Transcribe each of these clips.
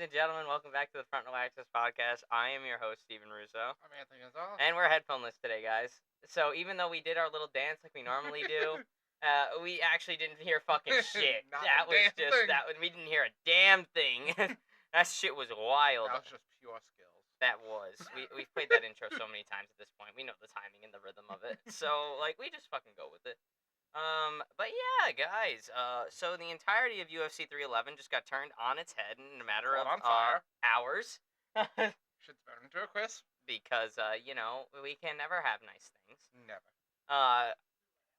and gentlemen, welcome back to the Front Row Access Podcast. I am your host, Steven Russo. I'm Anthony Gonzalez. And we're headphoneless today, guys. So even though we did our little dance like we normally do, we actually didn't hear fucking shit. Not that a was damn just, thing. we didn't hear a damn thing. That shit was wild. That was just pure skills. That was. We've played that intro so many times at this point. We know the timing and the rhythm of it. So, we just fucking go with it. But yeah, guys, so the entirety of UFC 311 just got turned on its head in a matter of on fire. hours. Shit's turned into a quiz. Because, we can never have nice things. Never.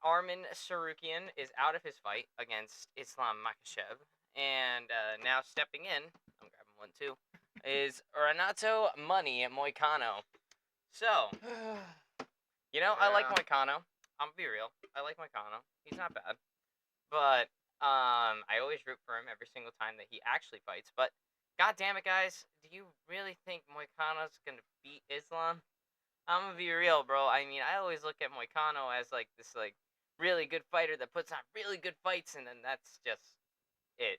Armin Sarukian is out of his fight against Islam Makhachev. And now stepping in, I'm grabbing one too, is Renato Money Moicano. So, I like Moicano. I'm gonna be real. I like Moicano. He's not bad. But I always root for him every single time that he actually fights. But god damn it, guys, do you really think Moicano's gonna beat Islam? I'm gonna be real, bro. I mean, I always look at Moicano as this really good fighter that puts on really good fights, and then that's just it,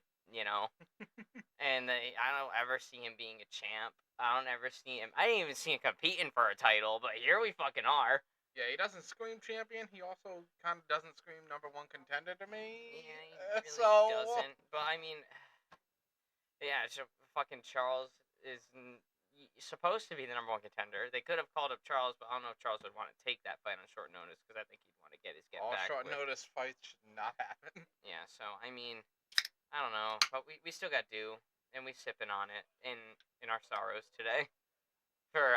And I don't ever see him being a champ. I don't ever see him. I didn't even see him competing for a title, but here we fucking are. Yeah, he doesn't scream champion. He also kind of doesn't scream number one contender to me. Yeah, he really doesn't. But I mean, yeah, so fucking Charles is supposed to be the number one contender. They could have called up Charles, but I don't know if Charles would want to take that fight on short notice because I think he'd want to get his get All back. All short notice fights should not happen. Yeah, so I mean, I don't know, but we still got due, and we sipping on it in our sorrows today. For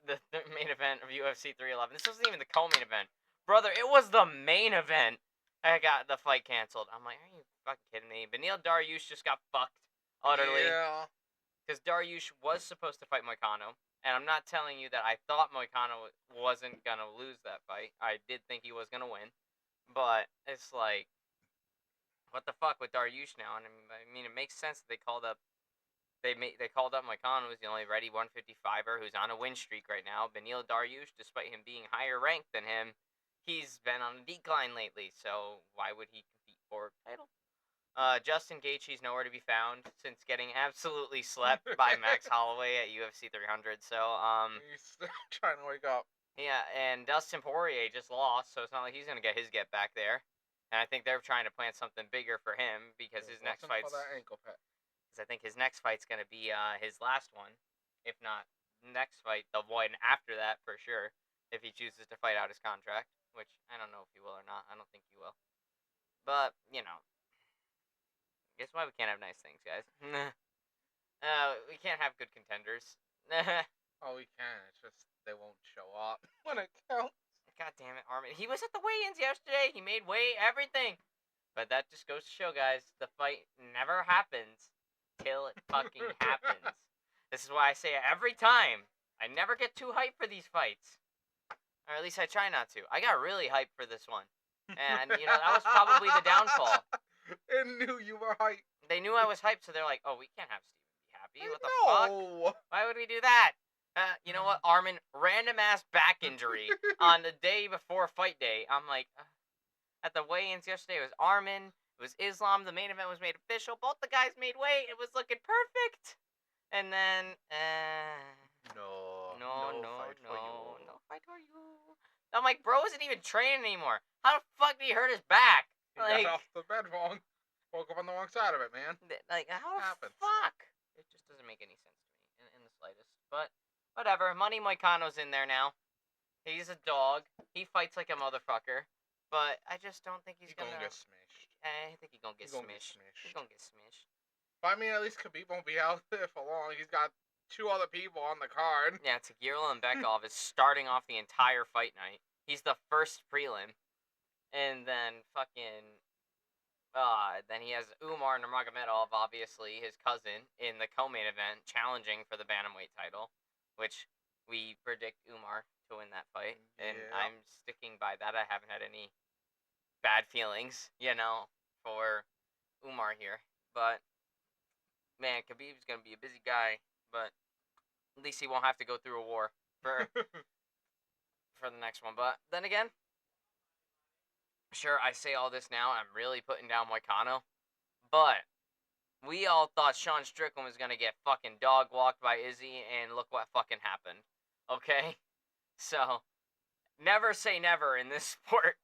the main event of UFC 311. This wasn't even the co-main event. Brother, it was the main event. I got the fight canceled. I'm like, are you fucking kidding me? Beneil Dariush just got fucked utterly. Yeah. Because Dariush was supposed to fight Moicano. And I'm not telling you that I thought Moicano wasn't going to lose that fight. I did think he was going to win. But it's like, what the fuck with Dariush now? And I mean, it makes sense that they called up They called up Moicano, who's the only ready 155er who's on a win streak right now. Beneil Dariush, despite him being higher ranked than him, he's been on a decline lately, so why would he compete for a title? Justin Gaethje's nowhere to be found since getting absolutely slept by Max Holloway at UFC 300. So he's still trying to wake up. Yeah, and Dustin Poirier just lost, so it's not like he's gonna get his get back there. And I think they're trying to plan something bigger for him because his next fight's for that ankle pit. I think his next fight's going to be his last one. If not next fight, the one after that for sure. If he chooses to fight out his contract. Which, I don't know if he will or not. I don't think he will. But, guess why we can't have nice things, guys? We can't have good contenders. Oh, we can. It's just they won't show up when it counts. God damn it, Armin. He was at the weigh-ins yesterday. He made weight, everything. But that just goes to show, guys, the fight never happens till it fucking happens. This is why I say it every time. I never get too hyped for these fights. Or at least I try not to. I got really hyped for this one. And, that was probably the downfall. They knew you were hyped. They knew I was hyped, so they're like, oh, we can't have Steven be happy. What the fuck? Why would we do that? You know what, Armin? Random-ass back injury on the day before fight day. I'm like, at the weigh-ins yesterday, it was Armin. It was Islam. The main event was made official. Both the guys made weight. It was looking perfect. And then, no fight for you. I'm like, bro isn't even training anymore. How the fuck did he hurt his back? He got off the bed wrong. Woke up on the wrong side of it, man. How the fuck? It just doesn't make any sense to me in the slightest. But whatever. Money Moicano's in there now. He's a dog. He fights like a motherfucker. But I just don't think he's gonna get smashed. I think he's gonna get smashed. He's gonna get smashed. But I mean, at least Khabib won't be out there for long. He's got two other people on the card. Yeah, Tagirla and Bekov is starting off the entire fight night. He's the first prelim. And then then he has Umar Nurmagomedov, obviously, his cousin, in the co-main event, challenging for the bantamweight title, which we predict Umar to win that fight, and I'm sticking by that. I haven't had any bad feelings, for Umar here, but man, Khabib's gonna be a busy guy, but at least he won't have to go through a war for the next one. But then again, sure, I say all this now, I'm really putting down Moicano, but We all thought Sean Strickland was gonna get fucking dog walked by Izzy, and look what fucking happened. Okay, so never say never in this sport,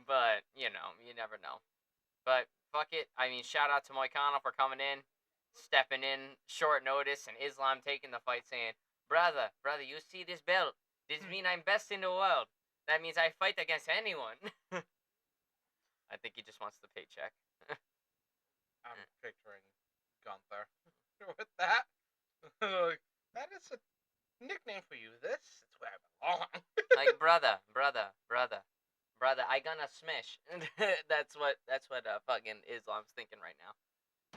but you never know. But fuck it. I mean, shout out to Moicano for coming in, stepping in short notice, and Islam taking the fight, saying, brother, you see this belt? This mean I'm best in the world. That means I fight against anyone. I think he just wants the paycheck. I'm picturing Gunther with that. That is a nickname for you. This is where I belong. Like, brother, I gonna smash. that's what fucking Islam's thinking right now.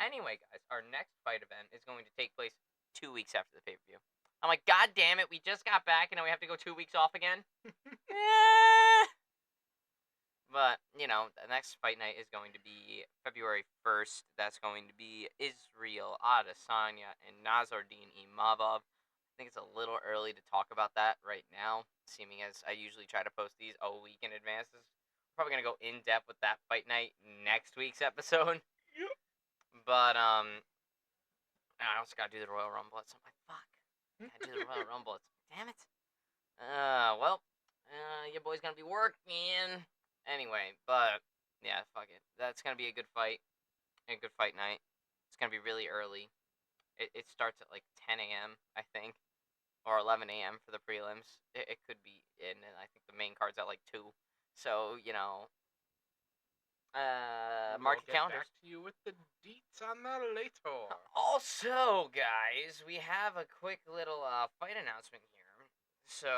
Anyway, guys, our next fight event is going to take place 2 weeks after the pay-per-view. I'm like, God damn it, we just got back and now we have to go 2 weeks off again? But, the next fight night is going to be February 1st. That's going to be Israel Adesanya and Nazardine Imavov. I think it's a little early to talk about that right now, seeming as I usually try to post these a week in advance. We're probably going to go in-depth with that fight night next week's episode. Yep. But, I also gotta do the Royal Rumble. I'm like, fuck. Gotta do the Royal Rumble. Damn it. Your boy's gonna be working. Anyway, but, yeah, fuck it. That's gonna be a good fight. A good fight night. It's gonna be really early. It starts at, like, 10 a.m., I think. Or 11 a.m. for the prelims. It could be in, and I think the main card's at, like, 2. So, mark your calendars. Back to you with the deets on that later. Also, guys, we have a quick little fight announcement here. So,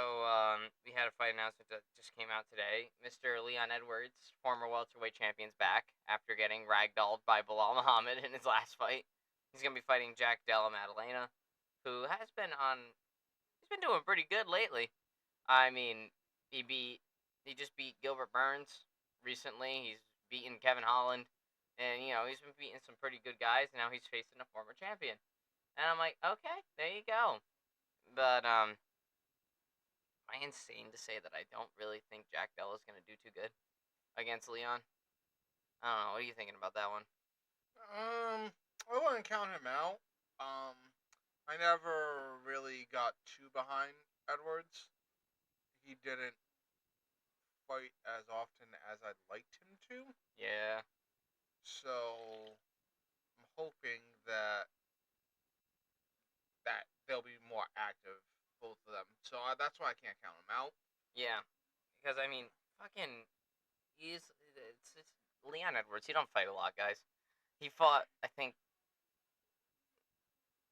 we had a fight announcement that just came out today. Mr. Leon Edwards, former welterweight champion's back after getting ragdolled by Bilal Muhammad in his last fight. He's going to be fighting Jack Della Maddalena, who has been he's been doing pretty good lately. I mean, he just beat Gilbert Burns recently. He's beaten Kevin Holland. And, he's been beating some pretty good guys, and now he's facing a former champion. And I'm like, okay, there you go. But, am I insane to say that I don't really think Jack Della's going to do too good against Leon? I don't know. What are you thinking about that one? I wouldn't count him out. I never really got too behind Edwards. He didn't fight as often as I'd liked him to. Yeah. So I'm hoping that they'll be more active, both of them. So that's why I can't count him out. Yeah. Because, I mean, fucking, it's Leon Edwards. He don't fight a lot, guys. He fought, I think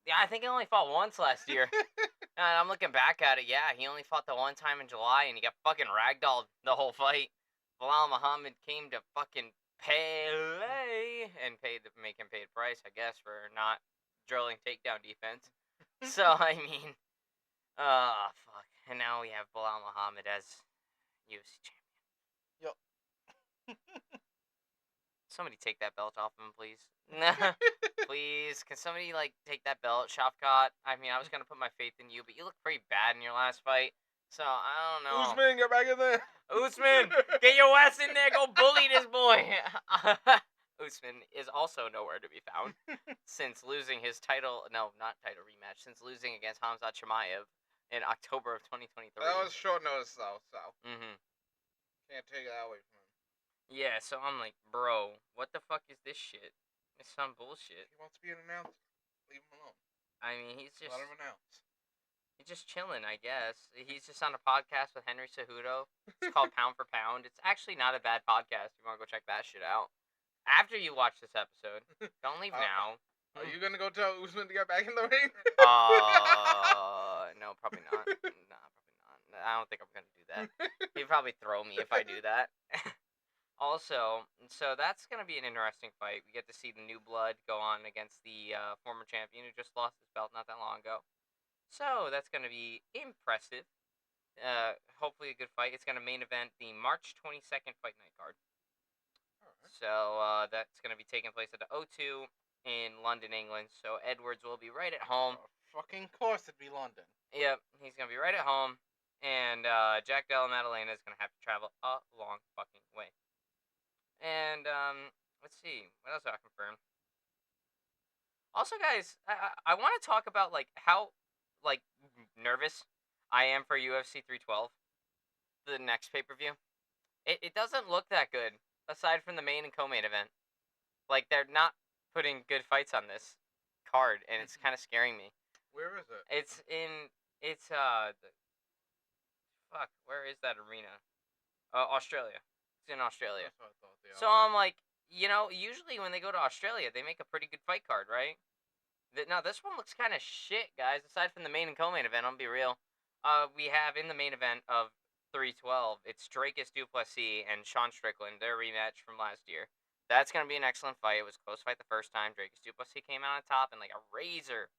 he only fought once last year. And I'm looking back at it, yeah, he only fought the one time in July, and he got fucking ragdolled the whole fight. Bilal Muhammad came to fucking Pele and make him pay the price, I guess, for not drilling takedown defense. So, I mean, fuck. And now we have Bilal Muhammad as UFC champion. Yup. Somebody take that belt off him, please. Please, can somebody, take that belt, Shafkat? I mean, I was gonna put my faith in you, but you look pretty bad in your last fight. So, I don't know. Usman, get back in there. Usman, get your ass in there, go bully this boy. Usman is also nowhere to be found since losing his not title rematch, since losing against Hamzat Chimaev in October of 2023. That was short notice, though, so. Mm-hmm. Can't take that away from him. Yeah, so I'm like, bro, what the fuck is this shit? It's some bullshit. He wants to be an announcer. Leave him alone. I mean, he's just... Let him announce. He's just chilling, I guess. He's just on a podcast with Henry Cejudo. It's called Pound for Pound. It's actually not a bad podcast. If you want to go check that shit out. After you watch this episode. Don't leave now. Are you gonna go tell Usman to get back in the ring? No, probably not. Nah, probably not. I don't think I'm gonna do that. He'd probably throw me if I do that. Also, so that's going to be an interesting fight. We get to see the new blood go on against the former champion who just lost his belt not that long ago. So that's going to be impressive. Hopefully a good fight. It's going to main event the March 22nd fight night card. Right. So that's going to be taking place at the O2 in London, England. So Edwards will be right at home. Fucking course it'd be London. Yep, he's going to be right at home. And Jack Della Maddalena is going to have to travel a long fucking way. And, let's see. What else did I confirm? Also, guys, I want to talk about like how like nervous I am for UFC 312, the next pay per view. It doesn't look that good aside from the main and co-main event. Like they're not putting good fights on this card, and it's kind of scaring me. Where is it? It's in fuck, where is that arena? Australia. It's in Australia. That's what I thought. So I'm like, usually when they go to Australia, they make a pretty good fight card, right? Now this one looks kind of shit, guys. Aside from the main and co-main event, I'll be real. We have in the main event of 312, it's Drakus Duplessis and Sean Strickland, their rematch from last year. That's gonna be an excellent fight. It was a close fight the first time. Drakus Duplessis came out on top in like a razor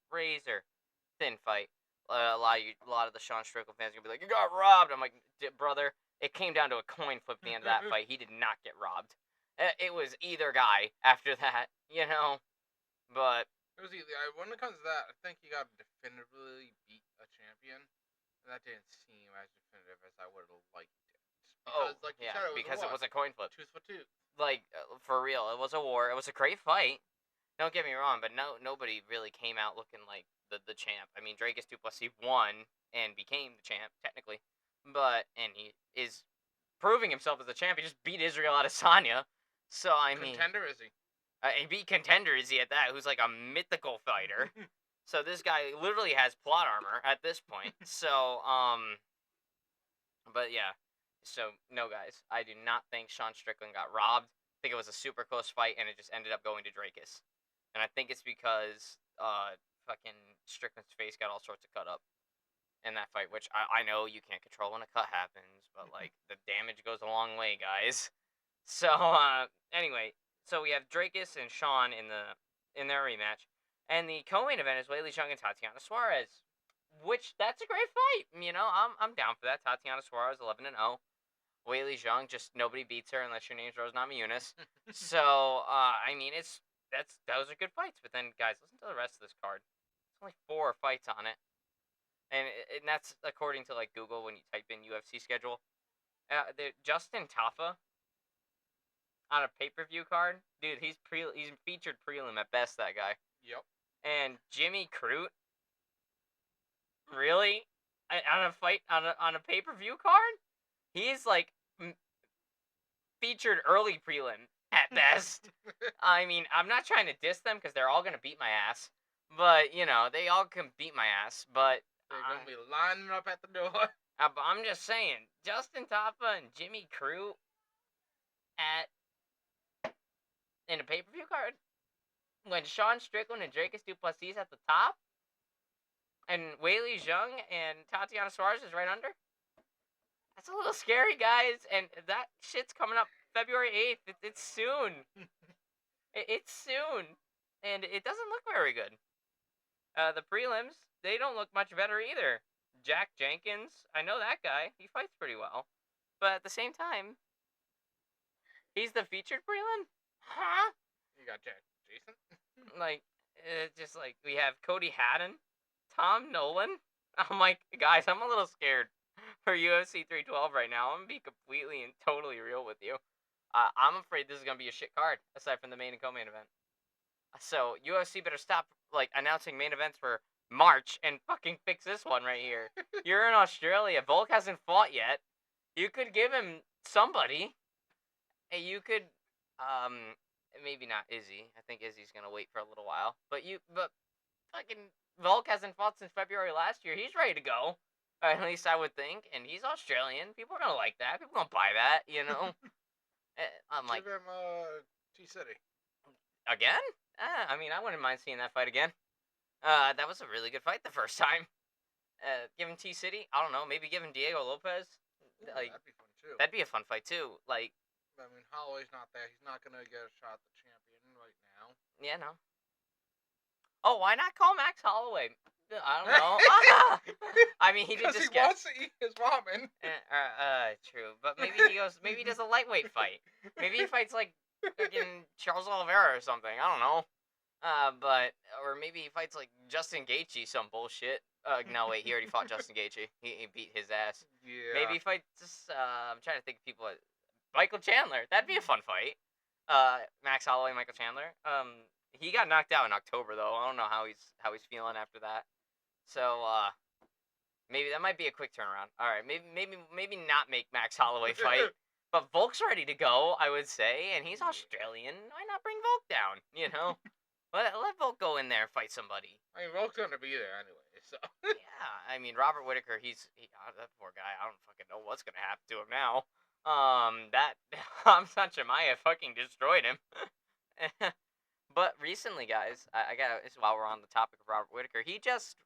thin fight. A lot of the Sean Strickland fans are gonna be like, "You got robbed." I'm like, brother, it came down to a coin flip at the end of that fight. He did not get robbed. It was either guy after that, But It was either, when it comes to that, I think you got to definitively beat a champion, and that didn't seem as definitive as I would have liked it. Because, like you said, because it was a coin flip. Tooth for tooth. Like for real, it was a war. It was a great fight. Don't get me wrong, but nobody really came out looking like the champ. I mean, Drakus Duplessis won and became the champ technically, and he is proving himself as the champ. He just beat Israel Adesanya. So I mean, Contender is he? He beat Contender is he at that? Who's like a mythical fighter. So this guy literally has plot armor at this point. So but yeah. So no, guys, I do not think Sean Strickland got robbed. I think it was a super close fight, and it just ended up going to Drakus. And I think it's because fucking Strickland's face got all sorts of cut up in that fight, which I know you can't control when a cut happens, but like the damage goes a long way, guys. So anyway, so we have Drakus and Sean in their rematch, and the co-main event is Weili Zhang and Tatiana Suarez, which that's a great fight. I'm down for that. Tatiana Suarez 11-0. Weili Zhang, just nobody beats her unless your name's Rose Namajunas. So I mean those are good fights. But then guys, listen to the rest of this card. There's only 4 fights on it, and that's according to like Google when you type in UFC schedule. Justin Tafa on a pay-per-view card, dude. He's featured prelim at best. That guy. Yep. And Jimmy Crute, really, on a fight on a pay-per-view card, he's like featured early prelim at best. I mean, I'm not trying to diss them because they're all gonna beat my ass, but they all can beat my ass. But they're gonna be lining up at the door. I'm just saying, Justin Tafa and Jimmy Crute in a pay-per-view card, when Sean Strickland and Drakus Duplessis at the top, and Weili Zhang and Tatiana Suarez is right under. That's a little scary, guys, and that shit's coming up February 8th. It's soon. It's soon, and it doesn't look very good. The prelims, they don't look much better either. Jack Jenkins, I know that guy. He fights pretty well, but at the same time, he's the featured prelim. Huh? You got Jason. Like, just like we have Cody Haddon, Tom Nolan. I'm like, guys, I'm a little scared for UFC 312 right now. I'm gonna be completely and totally real with you. I'm afraid this is gonna be a shit card aside from the main and co-main event. So UFC better stop like announcing main events for March and fucking fix this one right here. You're in Australia. Volk hasn't fought yet. You could give him somebody. You could maybe not Izzy. I think Izzy's gonna wait for a little while. But fucking Volk hasn't fought since February last year. He's ready to go. At least I would think. And he's Australian. People are gonna like that. People gonna buy that, I'm like, give him T-City. Again? I mean, I wouldn't mind seeing that fight again. That was a really good fight the first time. Give him T-City. I don't know. Maybe give him Diego Lopez. Ooh, that'd be fun too. That'd be a fun fight too. Like, I mean, Holloway's not there. He's not gonna get a shot at the champion right now. Yeah, no. Oh, why not call Max Holloway? I don't know. I mean, he did just he wants to eat his ramen. True. But maybe he does a lightweight fight. Maybe he fights like fucking Charles Oliveira or something. I don't know. Or maybe he fights like Justin Gaethje, some bullshit. No, wait, he already fought Justin Gaethje. He beat his ass. Yeah. Maybe he fights. I'm trying to think of people. Michael Chandler. That'd be a fun fight. Max Holloway, Michael Chandler. He got knocked out in October though. I don't know how he's feeling after that. So maybe that might be a quick turnaround. All right, maybe not make Max Holloway fight. But Volk's ready to go, I would say, and he's Australian. Why not bring Volk down? You know, let Volk go in there and fight somebody. I mean, Volk's gonna be there anyway, so. Yeah, I mean Robert Whitaker, that poor guy. I don't fucking know what's gonna happen to him now. That Hamzat Chimaev fucking destroyed him. But recently, guys, I got this while we're on the topic of Robert Whitaker. He just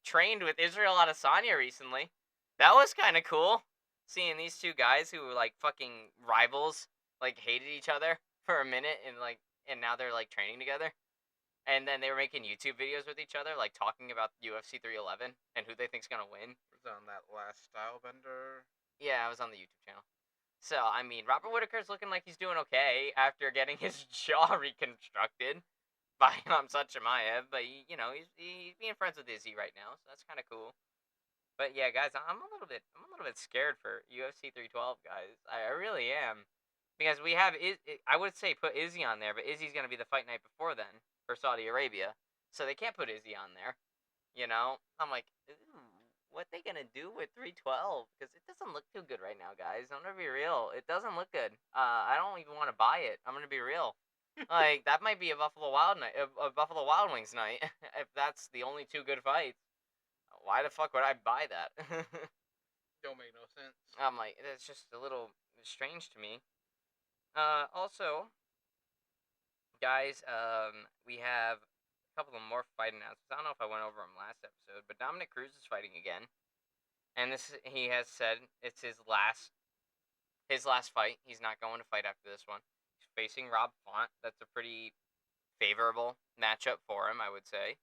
trained with Israel Adesanya recently. That was kind of cool. Seeing these two guys who were like fucking rivals, like hated each other for a minute, and now they're like training together. And then they were making YouTube videos with each other, like talking about UFC 311 and who they think's gonna win. Was on that last style bender? Yeah, I was on the YouTube channel. So I mean, Robert Whitaker's looking like he's doing okay after getting his jaw reconstructed by Hamzat Chimaev, but he's being friends with Izzy right now, so that's kind of cool. But yeah, guys, I'm a little bit scared for UFC 312, guys. I really am, because we have I would say put Izzy on there, but Izzy's gonna be the fight night before then for Saudi Arabia, so they can't put Izzy on there. I'm like, what they gonna do with 312? Because it doesn't look too good right now, guys. I'm gonna be real, it doesn't look good. I don't even want to buy it. I'm gonna be real. Like that might be a Buffalo Wild night, a Buffalo Wild Wings night, if that's the only two good fights. Why the fuck would I buy that? Don't make no sense. I'm like, it's just a little strange to me. Also, guys, we have a couple of more fight announcements. I don't know if I went over them last episode, but Dominic Cruz is fighting again, and he has said it's his last fight. He's not going to fight after this one. He's facing Rob Font. That's a pretty favorable matchup for him, I would say.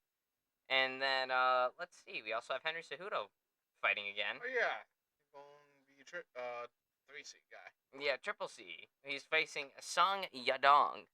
And then let's see, we also have Henry Cejudo fighting again. Oh yeah, he's gonna be 3C guy. Yeah, Triple C. He's facing Song Yadong.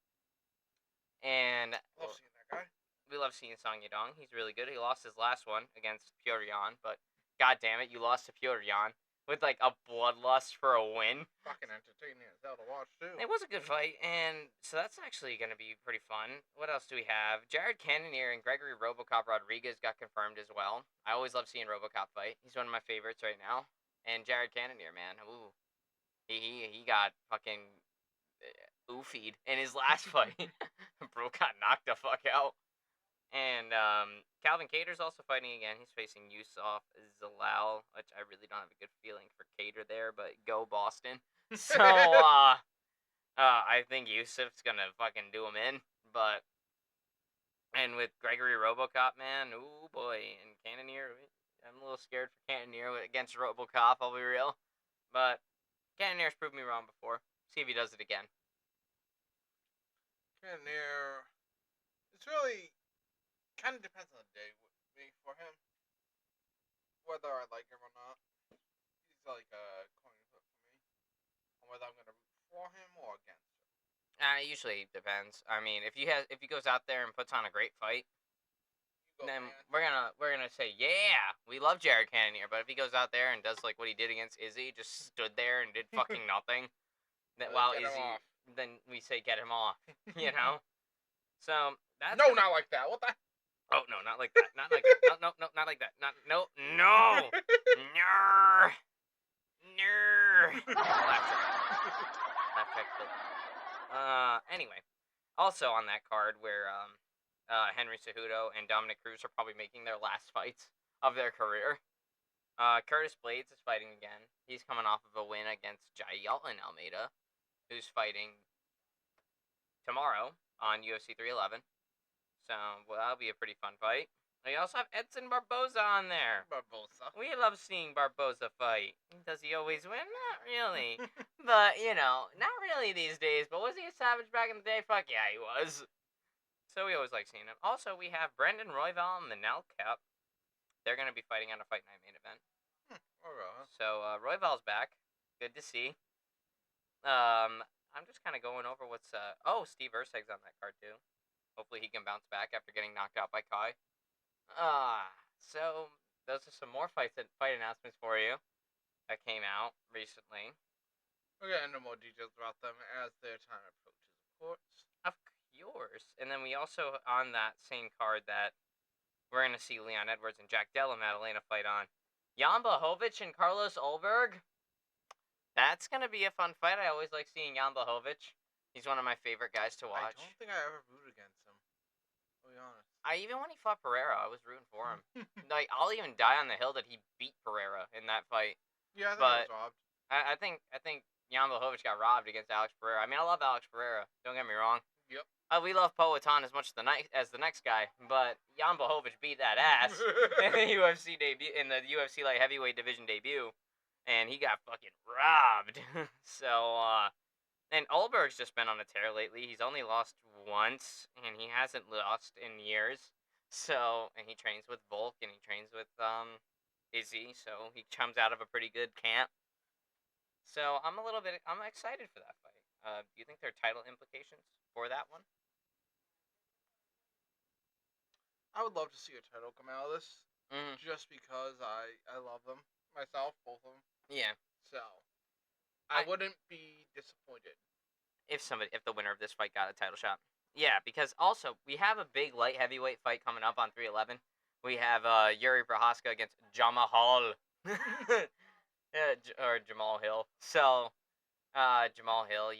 And Love seeing that guy. we love seeing Song Yadong. He's really good. He lost his last one against Pyotr Yan, but god damn it, you lost to Pyotr Yan with like a bloodlust for a win. Fucking entertaining as hell to watch too. It was a good fight, and so that's actually going to be pretty fun. What else do we have? Jared Cannonier and Gregory Robocop Rodriguez got confirmed as well. I always love seeing Robocop fight. He's one of my favorites right now. And Jared Cannonier, man, ooh, he got fucking oofied in his last fight. Bro got knocked the fuck out. And Calvin Cater's also fighting again. He's facing Yusuf Zalal, which I really don't have a good feeling for Cater there, but go Boston. So I think Yusuf's gonna fucking do him in, and with Gregory Robocop, man, ooh boy, and Cannonier, I'm a little scared for Cannonier against Robocop. I'll be real, but Cannonier's proved me wrong before. See if he does it again. Cannonier, it's really kind of depends on the day with me for him, whether I like him or not. He's like a coin flip for me, on whether I'm gonna root for him or against him. It usually depends. I mean, if he goes out there and puts on a great fight, then we're gonna say, yeah, we love Jared Cannonier. But if he goes out there and does like what he did against Izzy, just stood there and did fucking nothing, while Izzy, then we say get him off. So that's not like that. What the? Oh no, not like that. Not like that. No, not like that. No. No. Laugh track. Anyway, also on that card where Henry Cejudo and Dominic Cruz are probably making their last fights of their career. Curtis Blades is fighting again. He's coming off of a win against Jailton Almeida, who's fighting tomorrow on UFC 311. So, that'll be a pretty fun fight. We also have Edson Barboza on there. Barboza. We love seeing Barboza fight. Does he always win? Not really. But, not really these days. But was he a savage back in the day? Fuck yeah, he was. So we always like seeing him. Also, we have Brendan Royval and Manel Kape. They're going to be fighting on a Fight Night main event. Alright. So, Royval's back. Good to see. I'm just kind of going over what's... Steve Erceg's on that card, too. Hopefully he can bounce back after getting knocked out by Kai. So those are some more fight announcements for you that came out recently. We're gonna know more details about them as their time approaches course. Of course. And then we also, on that same card that we're going to see Leon Edwards and Jack Della Maddalena fight on, Jan Blachowicz and Carlos Ulberg. That's going to be a fun fight. I always like seeing Jan Blachowicz. He's one of my favorite guys to watch. I don't think I ever rooted against him. To be honest. Even when he fought Pereira, I was rooting for him. Like, I'll even die on the hill that he beat Pereira in that fight. Yeah, I think But he was robbed. I think Jan Blachowicz got robbed against Alex Pereira. I mean, I love Alex Pereira. Don't get me wrong. Yep. We love Poatan as much as the next guy, but Jan Blachowicz beat that ass in the UFC debut, in the UFC light heavyweight division debut, and he got fucking robbed. So, and Ulberg's just been on a tear lately. He's only lost once, and he hasn't lost in years. So, and he trains with Volk, and he trains with Izzy, so he comes out of a pretty good camp. So I'm excited for that fight. Do you think there are title implications for that one? I would love to see a title come out of this, Mm-hmm. just because I love them myself, both of them. Yeah. So I wouldn't be disappointed If the winner of this fight got a title shot. Yeah, because also we have a big light heavyweight fight coming up on 311. We have Yuri Prohaska against Jamahal. Or Jamal Hill. So Jamal Hill,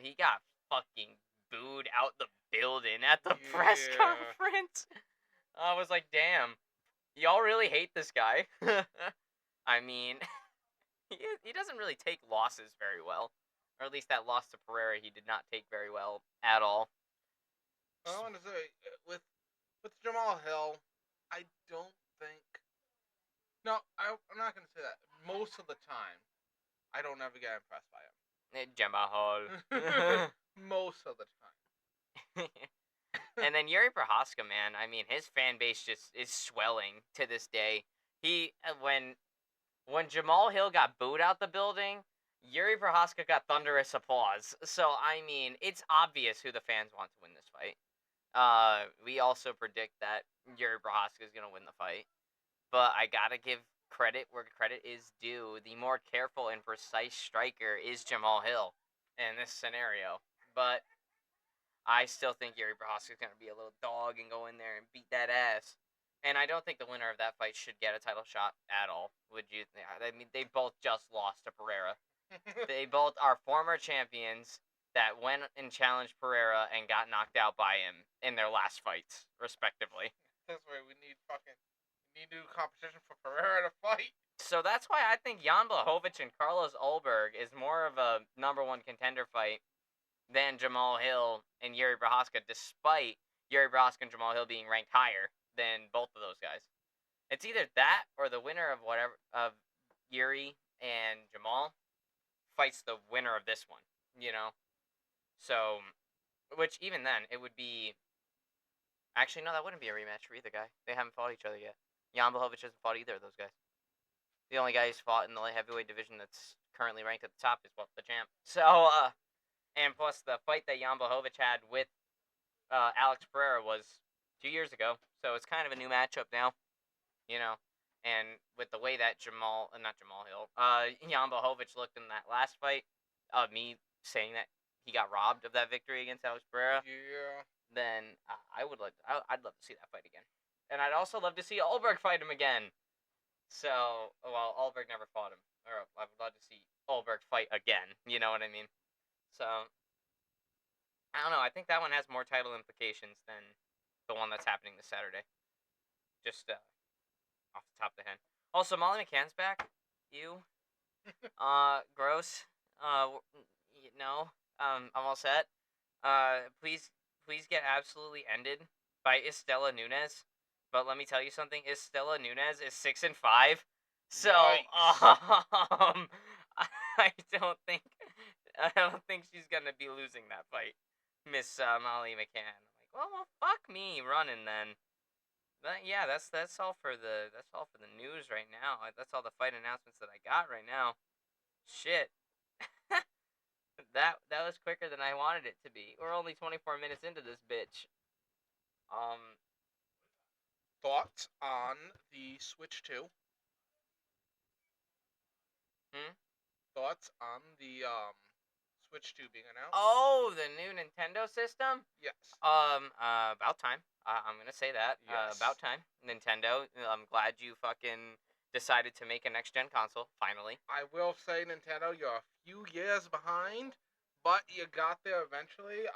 he got fucking booed out the building at the press conference. I was like, damn, y'all really hate this guy. I mean, he doesn't really take losses very well. Or at least that loss to Pereira, he did not take very well at all. I want to say, with Jamal Hill, I don't think... No, I'm not going to say that. Most of the time, I don't ever get impressed by him. Jamal. Most of the time. And then Yuri Prohaska, man, I mean, his fan base just is swelling to this day. When Jamal Hill got booed out the building, Yuri Prohaska got thunderous applause. So, I mean, it's obvious who the fans want to win this fight. We also predict that Yuri Prohaska is going to win the fight. But I gotta give credit where credit is due. The more careful and precise striker is Jamal Hill in this scenario. But I still think Yuri Prohaska is going to be a little dog and go in there and beat that ass. And I don't think the winner of that fight should get a title shot at all. Would you? I mean, they both just lost to Pereira. They both are former champions that went and challenged Pereira and got knocked out by him in their last fights, respectively. That's why we need new competition for Pereira to fight. So that's why I think Jan Blachowicz and Carlos Ulberg is more of a number one contender fight than Jamal Hill and Yuri Prohaska, despite Yuri Prohaska and Jamal Hill being ranked higher than both of those guys. It's either that or the winner of Yuri and Jamal fights the winner of this one, So, which even then, it would be... Actually, no, that wouldn't be a rematch for either guy. They haven't fought each other yet. Jan Blachowicz hasn't fought either of those guys. The only guy who's fought in the light heavyweight division that's currently ranked at the top is, the champ. So, and plus the fight that Jan Blachowicz had with Alex Pereira was 2 years ago. So it's kind of a new matchup now, And with the way that Jan Blachowicz looked in that last fight, me saying that he got robbed of that victory against Alex Pereira. Yeah. Then I'd love to see that fight again. And I'd also love to see Ulberg fight him again. So, Ulberg never fought him. Or I would love to see Ulberg fight again. You know what I mean? So, I don't know. I think that one has more title implications than the one that's happening this Saturday. Just off the top of the head. Also, Molly McCann's back. Ew. Gross. No. I'm all set. Please get absolutely ended by Estela Nunes. But let me tell you something. Estela Nunes is 6-5. So, I don't think she's gonna be losing that fight, Miss Molly McCann. I'm like, well, fuck me running then. But yeah, that's all for the news right now. That's all the fight announcements that I got right now. Shit. That was quicker than I wanted it to be. We're only 24 minutes into this bitch. Thoughts on the switch 2? Thoughts on the Switch 2 being announced. Oh, the new Nintendo system. Yes. About time. I'm gonna say that. Yes. About time. Nintendo. I'm glad you fucking decided to make a next gen console finally. I will say, Nintendo, you're a few years behind, but you got there eventually.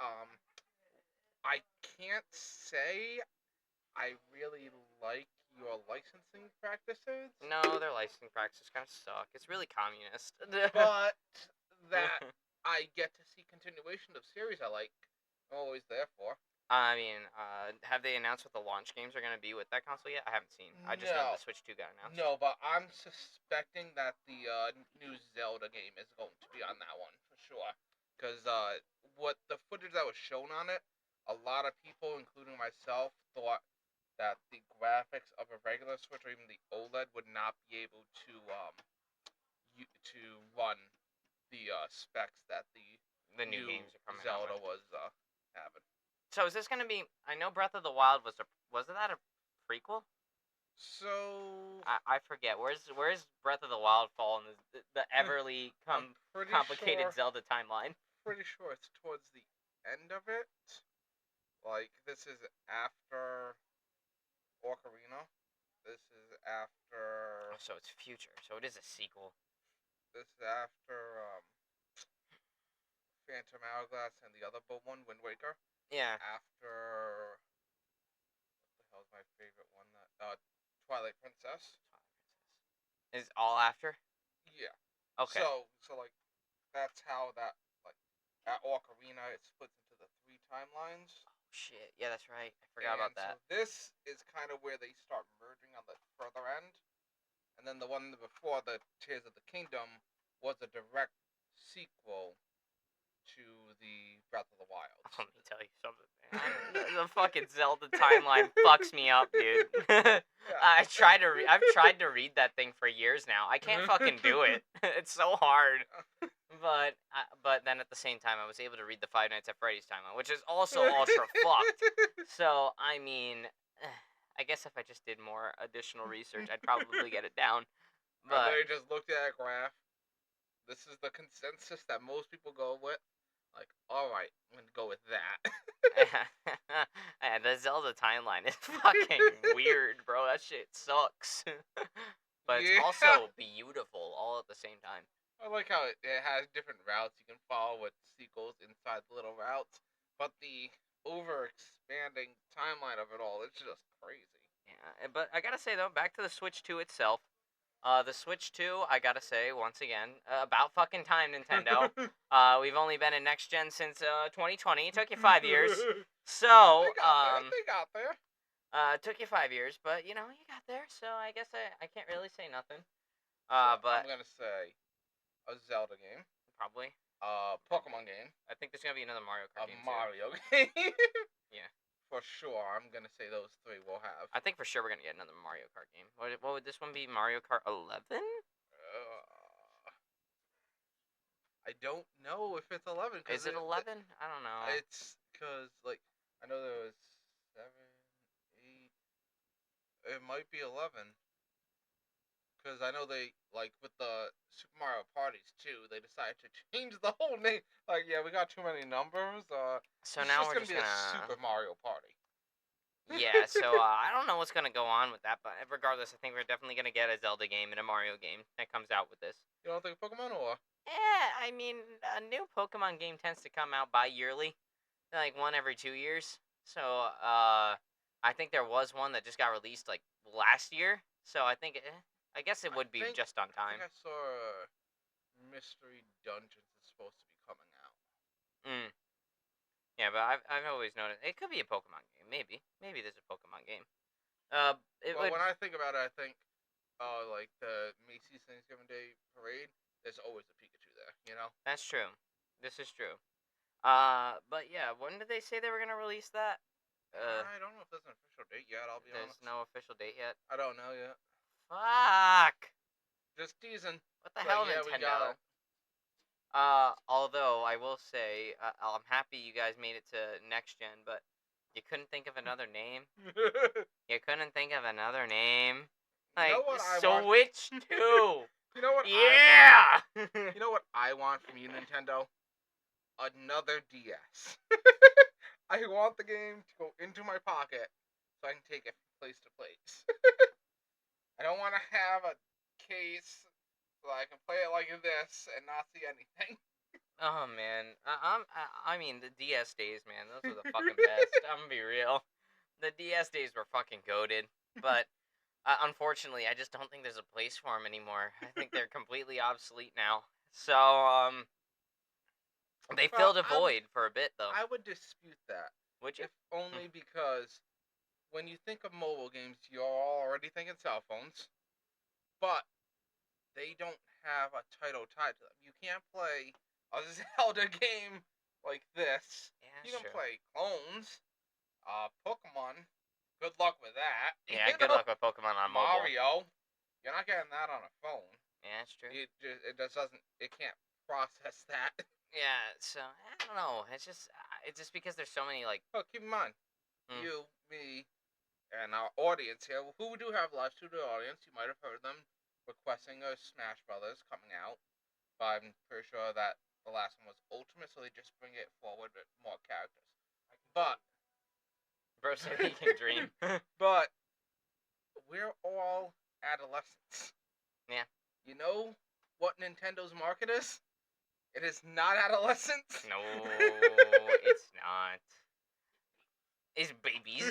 I can't say I really like your licensing practices, No, their licensing practices kind of suck. It's really communist. but that I get to see continuation of series I like. I'm always there for. I mean, have they announced what the launch games are gonna be with that console yet? I haven't seen. I just know No. the Switch 2 got announced. No, but I'm suspecting that the new Zelda game is going to be on that one for sure. Because what the footage that was shown on it, a lot of people, including myself, thought that the graphics of a regular Switch or even the OLED would not be able to to run the specs that The new new games are coming out Zelda with. was having. So is this gonna be? I know Breath of the Wild was that a prequel? So I forget. Where's Breath of the Wild fall in the everly I'm pretty complicated sure. Zelda timeline? Pretty sure it's towards the end of it. Like this is after Ocarina. This is after. So it's future. So it is a sequel. This is after Phantom Hourglass and the other one, Wind Waker. Yeah. After what the hell's my favorite one? That Twilight Princess. Is all after? Yeah. Okay. So like that's how that like at Ocarina it splits into the 3 timelines. Shit. Yeah, that's right. I forgot about that. So this is kind of where they start merging on the further end. And then the one before, the Tears of the Kingdom, was a direct sequel to the Breath of the Wild. Let me tell you something, man. The fucking Zelda timeline fucks me up, dude. Yeah. I've tried to read that thing for years now. I can't fucking do it. It's so hard. But then at the same time, I was able to read the Five Nights at Freddy's timeline, which is also ultra fucked. So I mean, I guess if I just did more additional research, I'd probably get it down. I But literally just looked at a graph. This is the consensus that most people go with. Like, alright, I'm gonna go with that. and the Zelda timeline is fucking weird, bro. That shit sucks. But it's Yeah. also beautiful all at the same time. I like how it has different routes you can follow with sequels inside the little routes, but the over-expanding timeline of it all, it's just crazy. Yeah, but I gotta say though, back to the Switch 2 itself. The Switch 2, I gotta say, once again, about fucking time, Nintendo. We've only been in next gen since 2020. It took you 5 years. So, they got there. It took you 5 years, but you know, you got there. So I guess I can't really say nothing. So But I'm gonna say a Zelda game, probably. Pokemon game, I think there's gonna be another Mario Kart a game Mario game. Yeah. For sure, I'm gonna say those 3 we'll have. I think for sure we're gonna get another Mario Kart game. What would this one be? Mario Kart 11? I don't know if it's 11. Is it 11? I don't know. It's because like I know there was 7, 8. It might be 11. Because I know they, like, with the Super Mario Parties, too, they decided to change the whole name. Like, yeah, we got too many numbers. So now we're just gonna be a Super Mario Party. Yeah, so I don't know what's gonna go on with that, but regardless, I think we're definitely gonna get a Zelda game and a Mario game that comes out with this. You don't think Pokemon or? Yeah, I mean, a new Pokemon game tends to come out bi-yearly, like one every 2 years. So, I think there was one that just got released like last year. So I think, I guess it would be just on I time. think I saw Mystery Dungeons is supposed to be coming out. Yeah, but I've always noticed it could be a Pokemon game. Maybe there's a Pokemon game. When I think about it, I think, like the Macy's Thanksgiving Day Parade. There's always a Pikachu there, you know. That's true. This is true. But yeah, when did they say they were gonna release that? I don't know if there's an official date yet. I'll be honest. There's no official date yet. I don't know yet. Fuck. Just teasing. What the hell, yeah, Nintendo? Although I will say, I'm happy you guys made it to next gen, but you couldn't think of another name. You couldn't think of another name. Like, you know what Switch 2. You know what? Yeah. You know what I want from you, Nintendo? another DS. I want the game to go into my pocket so I can take it from place to place. I don't want to have a case so I can play it like this and not see anything. Oh man, I mean the DS days, man. Those were the fucking best. I'm gonna be real. The DS days were fucking goated, but unfortunately, I just don't think there's a place for them anymore. I think they're completely obsolete now. So they Well, filled a void for a bit though. I would dispute that. Would you? If only because when you think of mobile games, you're already thinking cell phones, but they don't have a title tied to them. You can't play a Zelda game like this. Yeah, You that's can true. play clones, Pokemon. Good luck with that. Yeah, good luck with Pokemon on mobile. Mario. You're not getting that on a phone. Yeah, that's true. It just doesn't. It can't process that. Yeah, so I don't know. It's just because there's so many like. But keep in mind, you, me, and our audience here, who do have live studio audience, you might have heard them requesting a Smash Brothers coming out. But I'm pretty sure that the last one was Ultimate, so they just bring it forward with more characters. But Bro said he can dream. but we're all adolescents. Yeah. You know what Nintendo's market is? It is not adolescents. No, it's not. It's babies.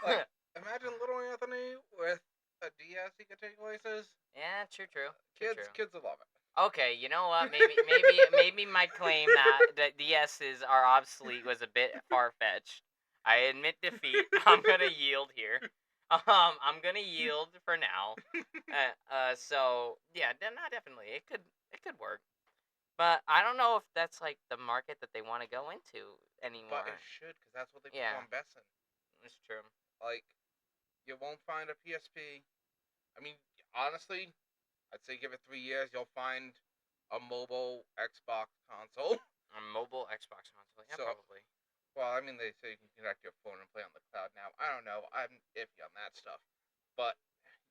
Like, imagine little Anthony with a DS he could take places. Yeah, true. Kids will love it. Okay, you know what? Maybe my claim that DSs are obsolete was a bit far fetched. I admit defeat. I'm gonna yield here. I'm gonna yield for now. So yeah, definitely it could work, but I don't know if that's like the market that they want to go into anymore. But it should, because that's what they perform best in. It's true. Like, you won't find a PSP. I mean, honestly, I'd say give it 3 years, you'll find a mobile Xbox console. A mobile Xbox console, yeah, probably. Well, I mean, they say you can connect your phone and play on the cloud now. I don't know. I'm iffy on that stuff. But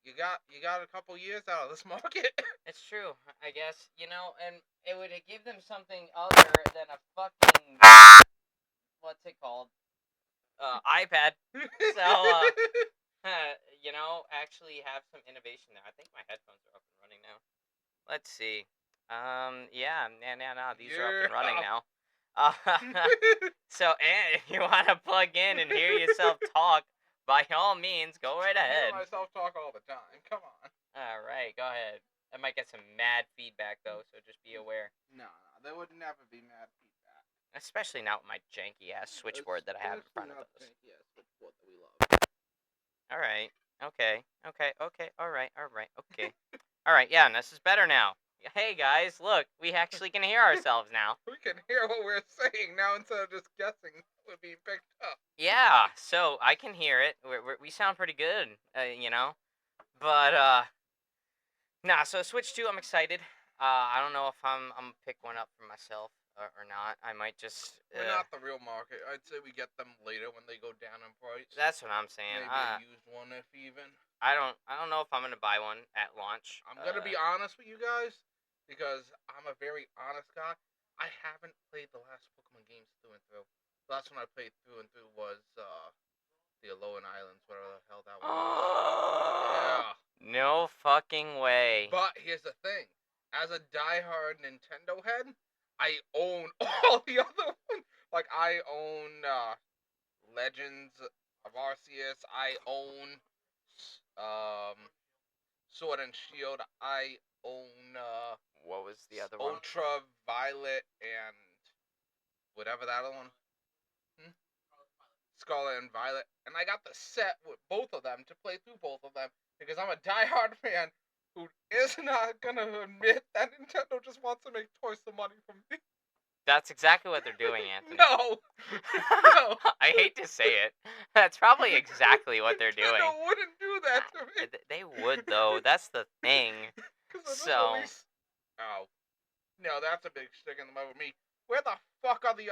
you got a couple years out of this market. It's true, I guess. And it would give them something other than a fucking what's it called? iPad. So actually have some innovation there. I think my headphones are up and running now. Let's see. Yeah, these are up and running now. So, if you want to plug in and hear yourself talk, by all means, go right ahead. I hear myself talk all the time. Come on. All right, go ahead. I might get some mad feedback though, so just be aware. No, there would never be mad feedback. Especially not with my janky ass switchboard that I have in front of us. Janky ass switchboard that we love. All right. Okay. All right. Okay. All right. Yeah, and this is better now. Hey guys, look, we actually can hear ourselves now. We can hear what we're saying now instead of just guessing we're being picked up. Yeah, so I can hear it. We sound pretty good, But so Switch 2, I'm excited. I don't know if I'm gonna pick one up for myself or not. I might just. We're not the real market. I'd say we get them later when they go down in price. That's what I'm saying. Maybe a used one if even. I don't know if I'm gonna buy one at launch. I'm gonna be honest with you guys, because I'm a very honest guy. I haven't played the last Pokemon games through and through. The last one I played through and through was the Alolan Islands, whatever the hell that was. Yeah. No fucking way. But here's the thing. As a diehard Nintendo head, I own all the other ones. Like, I own Legends of Arceus. I own Sword and Shield. I own what was the other one? Ultraviolet and whatever that other one. Scarlet and Violet. And I got the set with both of them to play through both of them because I'm a diehard fan who is not gonna admit that Nintendo just wants to make twice the money from me. That's exactly what they're doing, Anthony. No. I hate to say it. That's probably exactly what they're doing. Nintendo wouldn't do that to me. They would, though. That's the thing. So. Oh. No, that's a big stick in the mud with me. Where the fuck are the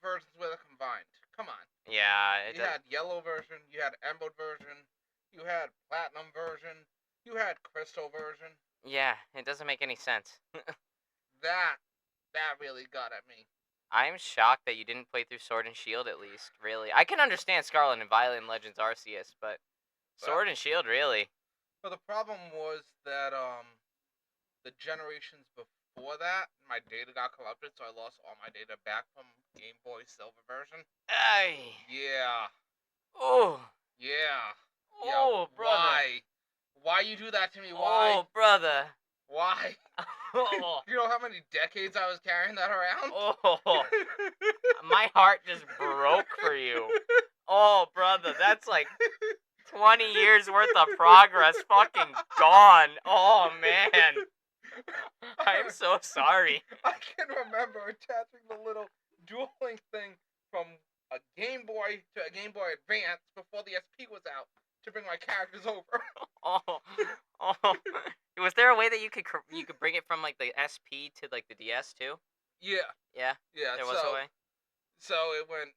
versions where they're combined? Come on. Yeah. You had yellow version, you had emerald version, you had platinum version, you had crystal version. Yeah, it doesn't make any sense. That really got at me. I'm shocked that you didn't play through Sword and Shield at least, really. I can understand Scarlet and Violet and Legends Arceus, but But, Sword and Shield, really? but the problem was that the generations before that, my data got corrupted, so I lost all my data back from Game Boy Silver version. Ay. Yeah. Oh. Yeah. Yeah. Oh, brother. Why? Why you do that to me? Why? Oh, brother. Why? Oh. You know how many decades I was carrying that around? Oh. My heart just broke for you. Oh, brother, that's like 20 years worth of progress fucking gone. Oh, man. I'm so sorry. I can remember attaching the little dual link thing from a Game Boy to a Game Boy Advance before the SP was out to bring my characters over. Oh. Oh. Was there a way that you could bring it from like the SP to like the DS too? Yeah. Yeah. Yeah. There was a way. So it went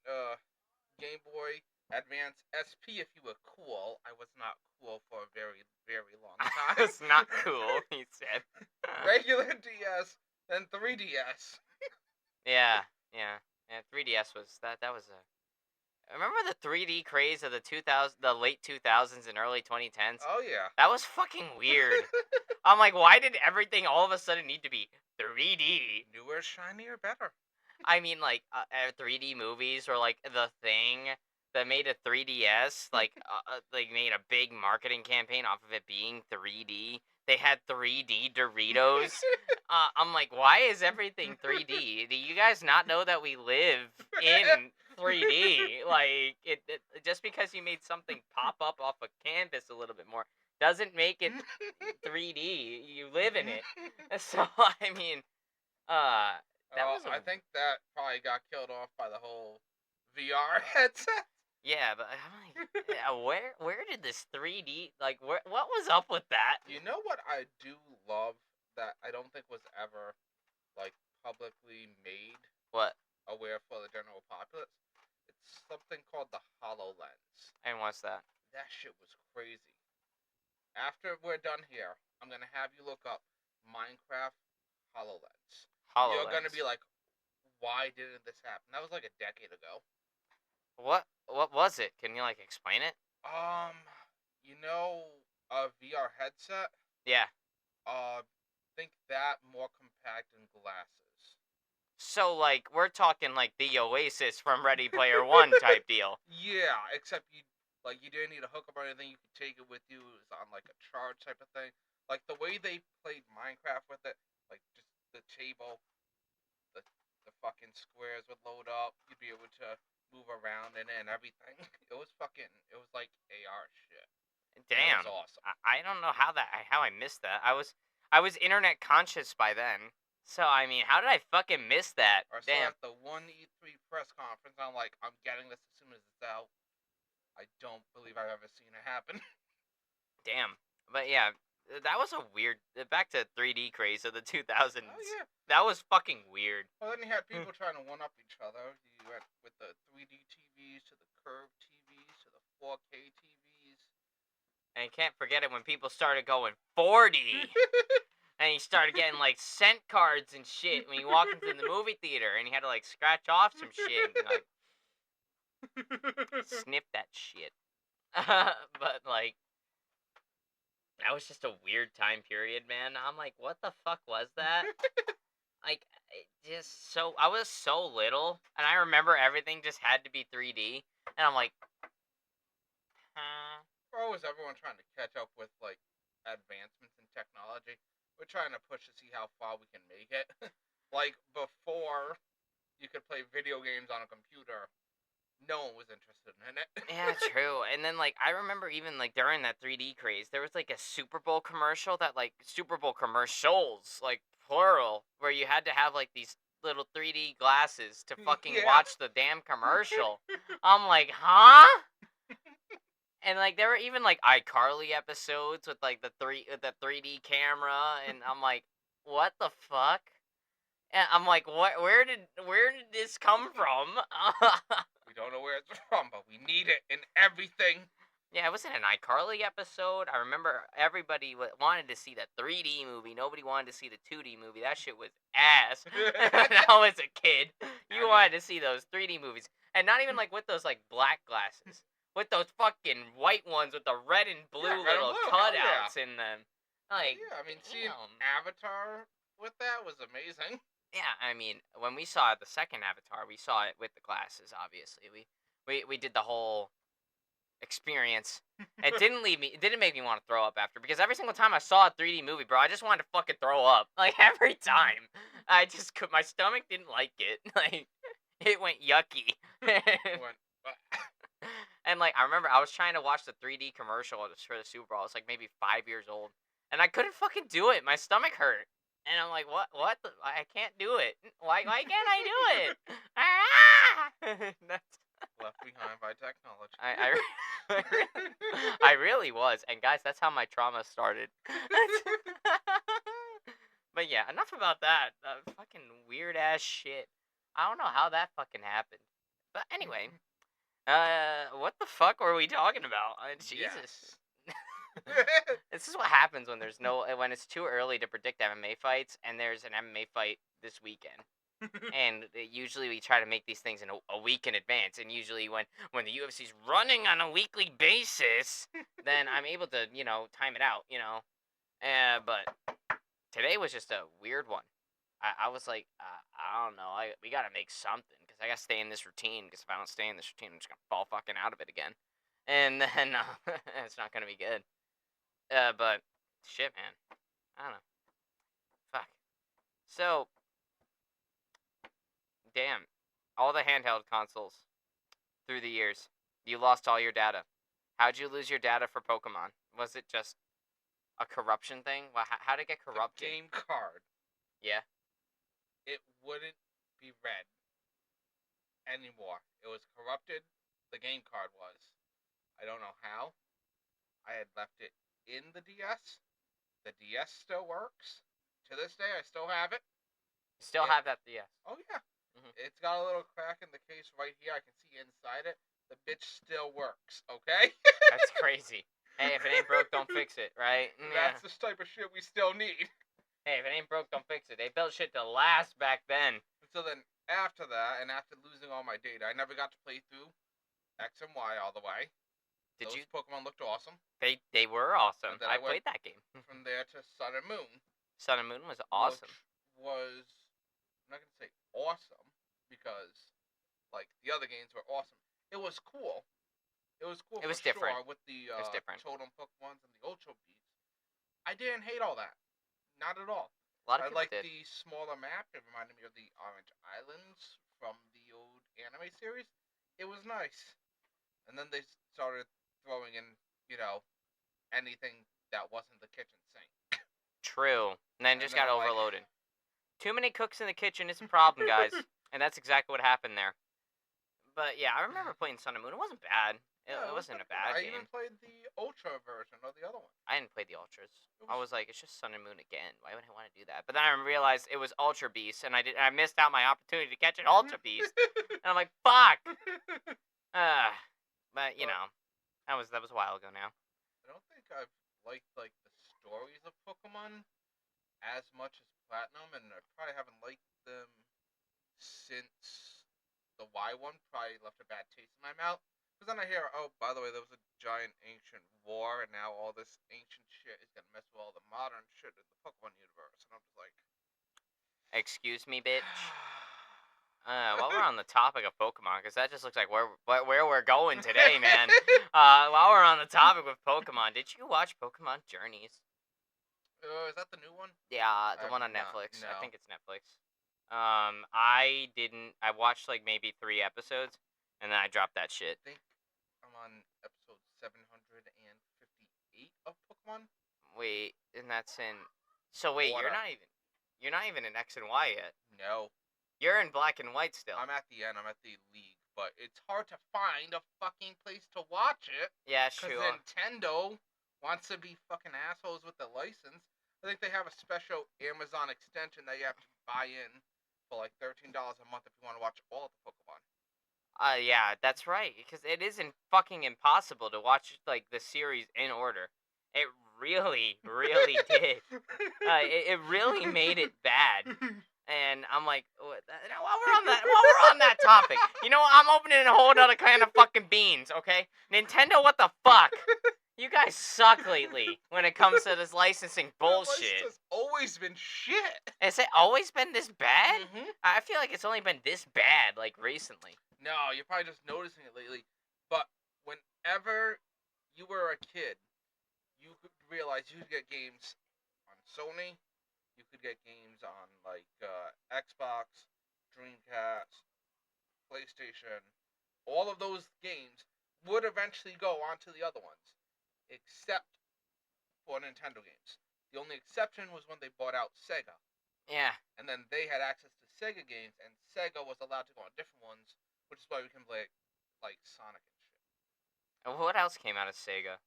Game Boy Advance SP if you were cool. I was not cool for a very, very long time. It's not cool, he said. Regular DS, then 3DS. Yeah. 3DS was that was a. Remember the 3D craze of the late 2000s and early 2010s? Oh yeah. That was fucking weird. I'm like, why did everything all of a sudden need to be 3D? Newer, shinier, better. I mean, like 3D movies or like The Thing that made a 3DS, like made a big marketing campaign off of it being 3D. They had 3D Doritos. I'm like, why is everything 3D? Do you guys not know that we live in 3D? Like, it just because you made something pop up off a canvas a little bit more doesn't make it 3D. You live in it. So I mean, that was I think that probably got killed off by the whole VR headset. yeah, but I'm like, yeah, where did this 3D what was up with that? You know what I do love that I don't think was ever like publicly made What? aware for the general populace? It's something called the HoloLens. And what's that? That shit was crazy. After we're done here, I'm gonna have you look up Minecraft HoloLens. You're gonna HoloLens. be like, why didn't this happen? That was like a decade ago. What was it? Can you like explain it? You know, a VR headset. Yeah. Think that more compact in glasses. So like we're talking like the Oasis from Ready Player One type deal. Yeah, except you didn't need a hookup or anything. You could take it with you. It was on like a charge type of thing. Like the way they played Minecraft with it, like just the table, the fucking squares would load up. You'd be able to move around in it and everything. It was like AR shit. Damn. That was awesome. I don't know how I missed that. I was internet conscious by then. So I mean, how did I fucking miss that? Or so Damn. at the one E3 press conference, I'm like, I'm getting this as soon as it's out. I don't believe I've ever seen it happen. Damn. But yeah, that was a weird back to 3D craze of the 2000s. Oh yeah. That was fucking weird. Well, then you had people trying to one up each other. You went with the 3D TVs to the curved TVs to the 4K TVs. And you can't forget it when people started going 40. And you started getting like cent cards and shit when you walked into the movie theater and you had to like scratch off some shit and like snip that shit. But like that was just a weird time period, man. I'm like, what the fuck was that? Like, I was so little, and I remember everything just had to be 3D, and I'm like, huh? Or was everyone trying to catch up with like advancements in technology? We're trying to push to see how far we can make it. Like before, you could play video games on a computer. No one was interested in it. Yeah, true. And then like I remember even like during that 3D craze, there was like a Super Bowl commercial that like Super Bowl commercials, like plural, where you had to have like these little 3D glasses to fucking Yeah. watch the damn commercial. I'm like, huh? And like there were even like iCarly episodes with like the 3D camera, and I'm like, what the fuck? And I'm like, what? Where did this come from? We don't know where it's from, but we need it in everything. Yeah, it was in an iCarly episode. I remember everybody wanted to see the 3D movie. Nobody wanted to see the 2D movie. That shit was ass. When I was a kid, you wanted to see those 3D movies, and not even like with those like black glasses, with those fucking white ones with the red and blue Yeah, red and little blue, cutouts in them. Like, yeah, I mean, seeing damn. Avatar with that was amazing. Yeah, I mean, when we saw the second Avatar, we saw it with the glasses. Obviously, we did the whole experience. It didn't leave me. It didn't make me want to throw up after, because every single time I saw a 3D movie, bro, I just wanted to fucking throw up. Like every time, I just could. My stomach didn't like it. Like it went yucky. Went, And like I remember, I was trying to watch the 3D commercial for the Super Bowl. I was like maybe 5 years old, and I couldn't fucking do it. My stomach hurt. And I'm like, what? What? I can't do it. Why? Why can't I do it? That's left behind by technology. I really was. And guys, that's how my trauma started. But yeah, enough about that. Fucking weird ass shit. I don't know how that fucking happened. But anyway, what the fuck were we talking about? Jesus. This is what happens when when it's too early to predict MMA fights, and there's an MMA fight this weekend. And usually we try to make these things in a week in advance, and usually when the UFC's running on a weekly basis, then I'm able to time it out, but today was just a weird one. I was like, I don't know, we gotta make something, because I gotta stay in this routine, because if I don't stay in this routine, I'm just gonna fall fucking out of it again, and then it's not gonna be good. But shit, man, I don't know. Fuck. So damn, all the handheld consoles through the years, you lost all your data. How'd you lose your data for Pokemon? Was it just a corruption thing? Well, how'd it get corrupted? The game card. Yeah. It wouldn't be read anymore. It was corrupted. The game card was. I don't know how. I had left it in the DS. The DS still works. To this day, I still have it. You still have that DS? Oh, yeah. Mm-hmm. It's got a little crack in the case right here. I can see inside it. The bitch still works, okay? That's crazy. Hey, if it ain't broke, don't fix it, right? Yeah. That's the type of shit we still need. Hey, if it ain't broke, don't fix it. They built shit to last back then. So then, after that, and after losing all my data, I never got to play through X and Y all the way. Those Pokemon looked awesome. They were awesome. I played that game. From there to Sun and Moon. Sun and Moon was awesome. Which was, I'm not going to say awesome, because, like, the other games were awesome. It was cool. It was cool. It was different. Sure, with the Totem Pokemons and the Ultra Beats. I didn't hate all that. Not at all. A lot of people did. The smaller map. It reminded me of the Orange Islands from the old anime series. It was nice. And then they started throwing in, anything that wasn't the kitchen sink. True. And then just got overloaded. Too many cooks in the kitchen is a problem, guys. And that's exactly what happened there. But yeah, I remember playing Sun and Moon. It wasn't bad. It wasn't a bad game. I even played the Ultra version of the other one. I didn't play the Ultras. I was like, it's just Sun and Moon again. Why would I want to do that? But then I realized it was Ultra Beast, and I missed out my opportunity to catch an Ultra Beast. And I'm like, fuck. But that was a while ago now. I don't think I've liked the stories of Pokemon as much as Platinum, and I probably haven't liked them since the Y one. Probably left a bad taste in my mouth. Because then I hear, oh, by the way, there was a giant ancient war, and now all this ancient shit is going to mess with all the modern shit in the Pokemon universe. And I'm just like... Excuse me, bitch? While we're on the topic of Pokemon, because that just looks like where we're going today, man. While we're on the topic of Pokemon, did you watch Pokemon Journeys? Is that the new one? Yeah, the one on Netflix. No. I think it's Netflix. I didn't... I watched, maybe 3 episodes, and then I dropped that shit. I think I'm on episode 758 of Pokemon. Wait, and that's in... So wait, you're not even in X and Y yet. No. You're in Black and White still. I'm at the end. I'm at the League, but it's hard to find a fucking place to watch it. Yeah, sure. Because Nintendo wants to be fucking assholes with the license. I think they have a special Amazon extension that you have to buy in for $13 a month if you want to watch all of the Pokemon. Yeah, that's right. Because it isn't fucking impossible to watch like the series in order. It really, really did. It really made it bad. And I'm like, while we're on that topic, you know what? I'm opening a whole other can of fucking beans. Okay, Nintendo, what the fuck? You guys suck lately when it comes to this licensing That license bullshit. has always been shit. Has it always been this bad? Mm-hmm. I feel like it's only been this bad like recently. No, you're probably just noticing it lately. But whenever you were a kid, you could realize you could get games on Sony. You could get games on like Xbox, Dreamcast, PlayStation. All of those games would eventually go onto the other ones, except for Nintendo games. The only exception was when they bought out Sega, Yeah. and then they had access to Sega games, and Sega was allowed to go on different ones, which is why we can play like Sonic and shit. What else came out of Sega?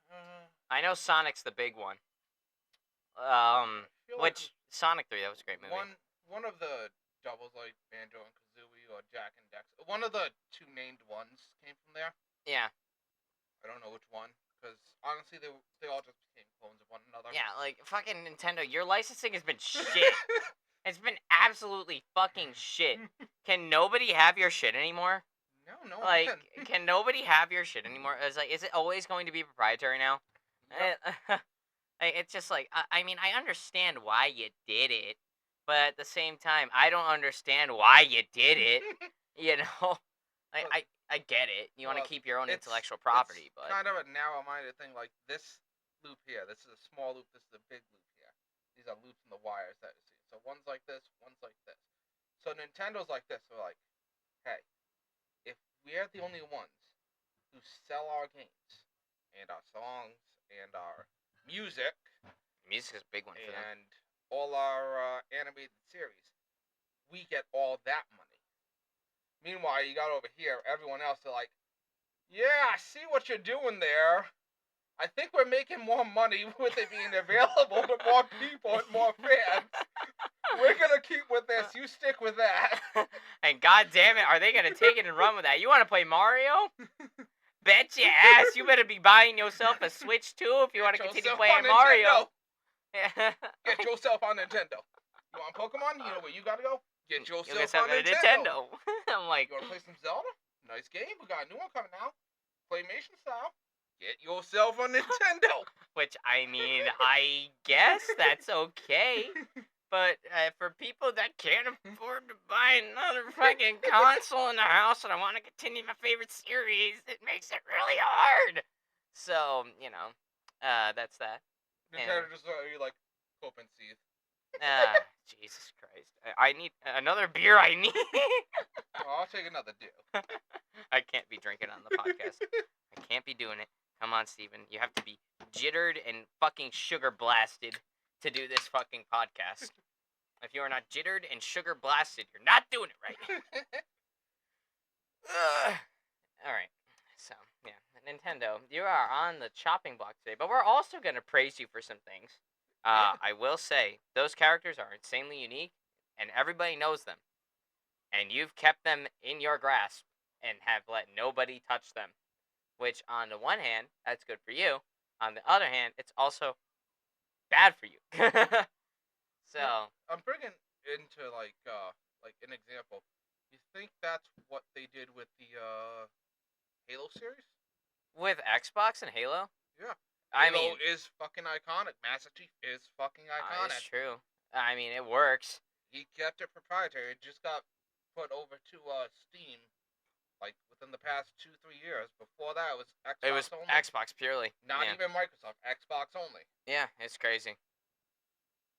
Uh, I know Sonic's the big one. I feel like Which Sonic 3, that was a great movie. one of the doubles like Banjo and Kazooie or Jack and Dexter, one of the two named ones came from there. Yeah. I don't know which one, because honestly, they all just became clones of one another. Yeah, like fucking Nintendo, your licensing has been shit. It's been absolutely fucking shit. Can nobody have your shit anymore? No, Like, man. can nobody have your shit anymore? Is it always going to be proprietary now? Yep. It's just like I mean, I understand why you did it, but at the same time, I don't understand why you did it. You know, I get it. You want to keep your own intellectual property, but kind of a narrow-minded thing. Like this loop here, this is a small loop. This is a big loop here. These are loops in the wires that you see. So one's like this, one's like this. So Nintendo's like this. They're like, hey, if we're the only ones who sell our games and our songs and our music music is a big one for them. and all our animated series, we get all that money. Meanwhile, you got over here, everyone else, they're like, yeah, I see what you're doing there. I think we're making more money with it being available to more people and more fans. We're gonna keep with this. You stick with that. And god damn it, are they gonna take it and run with that? You want to play Mario? Bet your ass you better be buying yourself a Switch 2 if you want to continue playing Mario. Get yourself on Nintendo. You want Pokemon? You know where you gotta go? Get yourself on a Nintendo. I'm like, you wanna play some Zelda? Nice game. We got a new one coming out. Claymation style. Get yourself on Nintendo. Which, I mean, I guess that's okay. But for people that can't afford to buy another fucking console in the house and I want to continue my favorite series, it makes it really hard. So, you know, that's that. Nintendo just you like hope and seethe. Jesus Christ. I need another beer. I need. I'll take another deal. I can't be drinking on the podcast. I can't be doing it. Come on, Steven. You have to be jittered and fucking sugar blasted to do this fucking podcast. If you are not jittered and sugar blasted, you're not doing it right. Alright. So, yeah. Nintendo, you are on the chopping block today, but we're also going to praise you for some things. I will say, those characters are insanely unique, and everybody knows them. And you've kept them in your grasp, and have let nobody touch them. Which, on the one hand, that's good for you. On the other hand, it's also bad for you. So... I'm bringing into, like an example. You think that's what they did with the, Halo series? With Xbox and Halo? Yeah. I Halo mean, is fucking iconic. Master Chief is fucking iconic. It's true. I mean, it works. He kept it proprietary. It just got put over to Steam, like within the past 2-3 years. Before that, it was Xbox It was only. Xbox purely. Not even Microsoft. Xbox only. Yeah, it's crazy.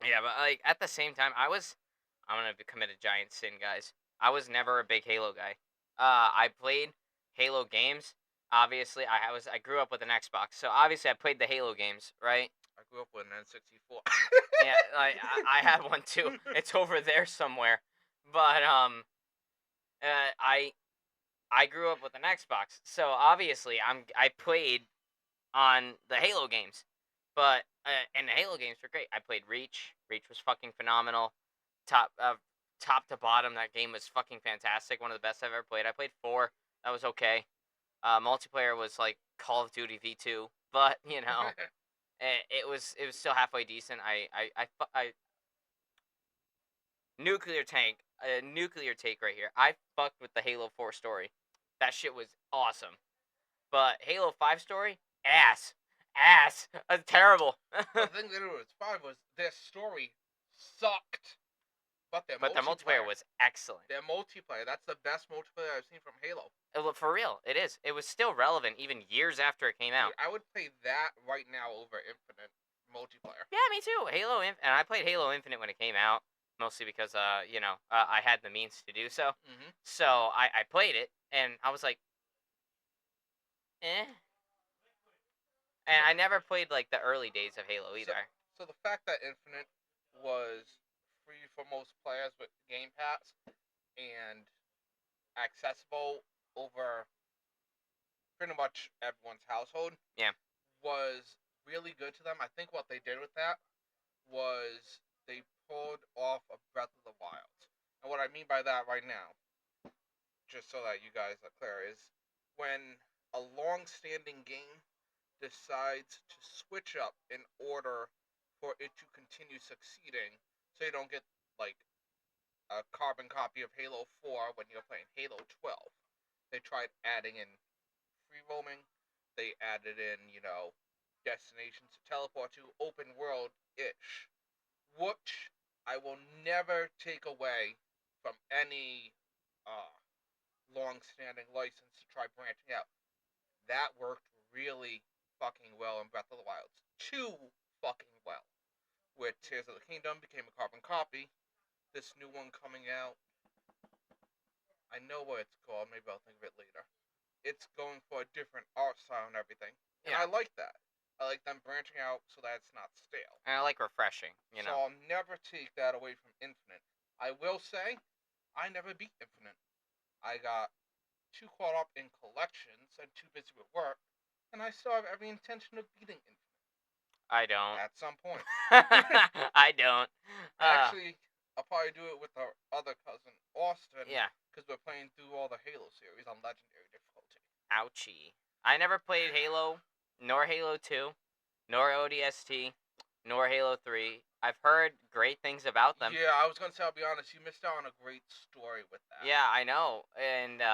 Yeah, but like at the same time, I'm gonna commit a giant sin, guys. I was never a big Halo guy. I played Halo games. Obviously, I grew up with an Xbox, so obviously I played the Halo games, right? I grew up with an N64. Yeah, like I have one too. It's over there somewhere. But I grew up with an Xbox, so obviously I played on the Halo games. But and the Halo games were great. I played Reach. Reach was fucking phenomenal. top to bottom, that game was fucking fantastic. One of the best I've ever played. I played 4. That was okay. Multiplayer was like Call of Duty V2, but it was still halfway decent. I nuclear take right here. I fucked with the Halo 4 story. That shit was awesome. But Halo 5 story, ass, terrible. The thing that it was 5 was their story sucked, but their But the multiplayer was excellent. Their multiplayer, that's the best multiplayer I've seen from Halo. For real, it is. It was still relevant even years after it came out. Dude, I would play that right now over Infinite multiplayer. Yeah, me too. And I played Halo Infinite when it came out, mostly because I had the means to do so. Mm-hmm. So I played it, and I was like, eh. And I never played like the early days of Halo either. So the fact that Infinite was free for most players with Game Pass and accessible over pretty much everyone's household, Yeah, was really good to them. I think what they did with that was they pulled off a Breath of the Wild. And what I mean by that right now, just so that you guys are clear, is when a long-standing game decides to switch up in order for it to continue succeeding, so you don't get like a carbon copy of Halo 4 when you're playing Halo 12. They tried adding in free roaming. They added in, destinations to teleport to, open world ish, which I will never take away from any long-standing license to try branching out. That worked really fucking well in Breath of the Wild. Too fucking well. Where Tears of the Kingdom became a carbon copy. This new one coming out, I know what it's called. Maybe I'll think of it later. It's going for a different art style and everything, and yeah. I like that. I like them branching out so that it's not stale. And I like refreshing. So I'll never take that away from Infinite. I will say, I never beat Infinite. I got too caught up in collections and too busy with work, and I still have every intention of beating Infinite. I don't. At some point. I don't. Actually, I'll probably do it with our other cousin, Austin. Yeah. Because we're playing through all the Halo series on Legendary difficulty. Ouchie. I never played Halo, nor Halo 2, nor ODST, nor Halo 3. I've heard great things about them. Yeah, I was going to say, I'll be honest, you missed out on a great story with that. Yeah, I know. And,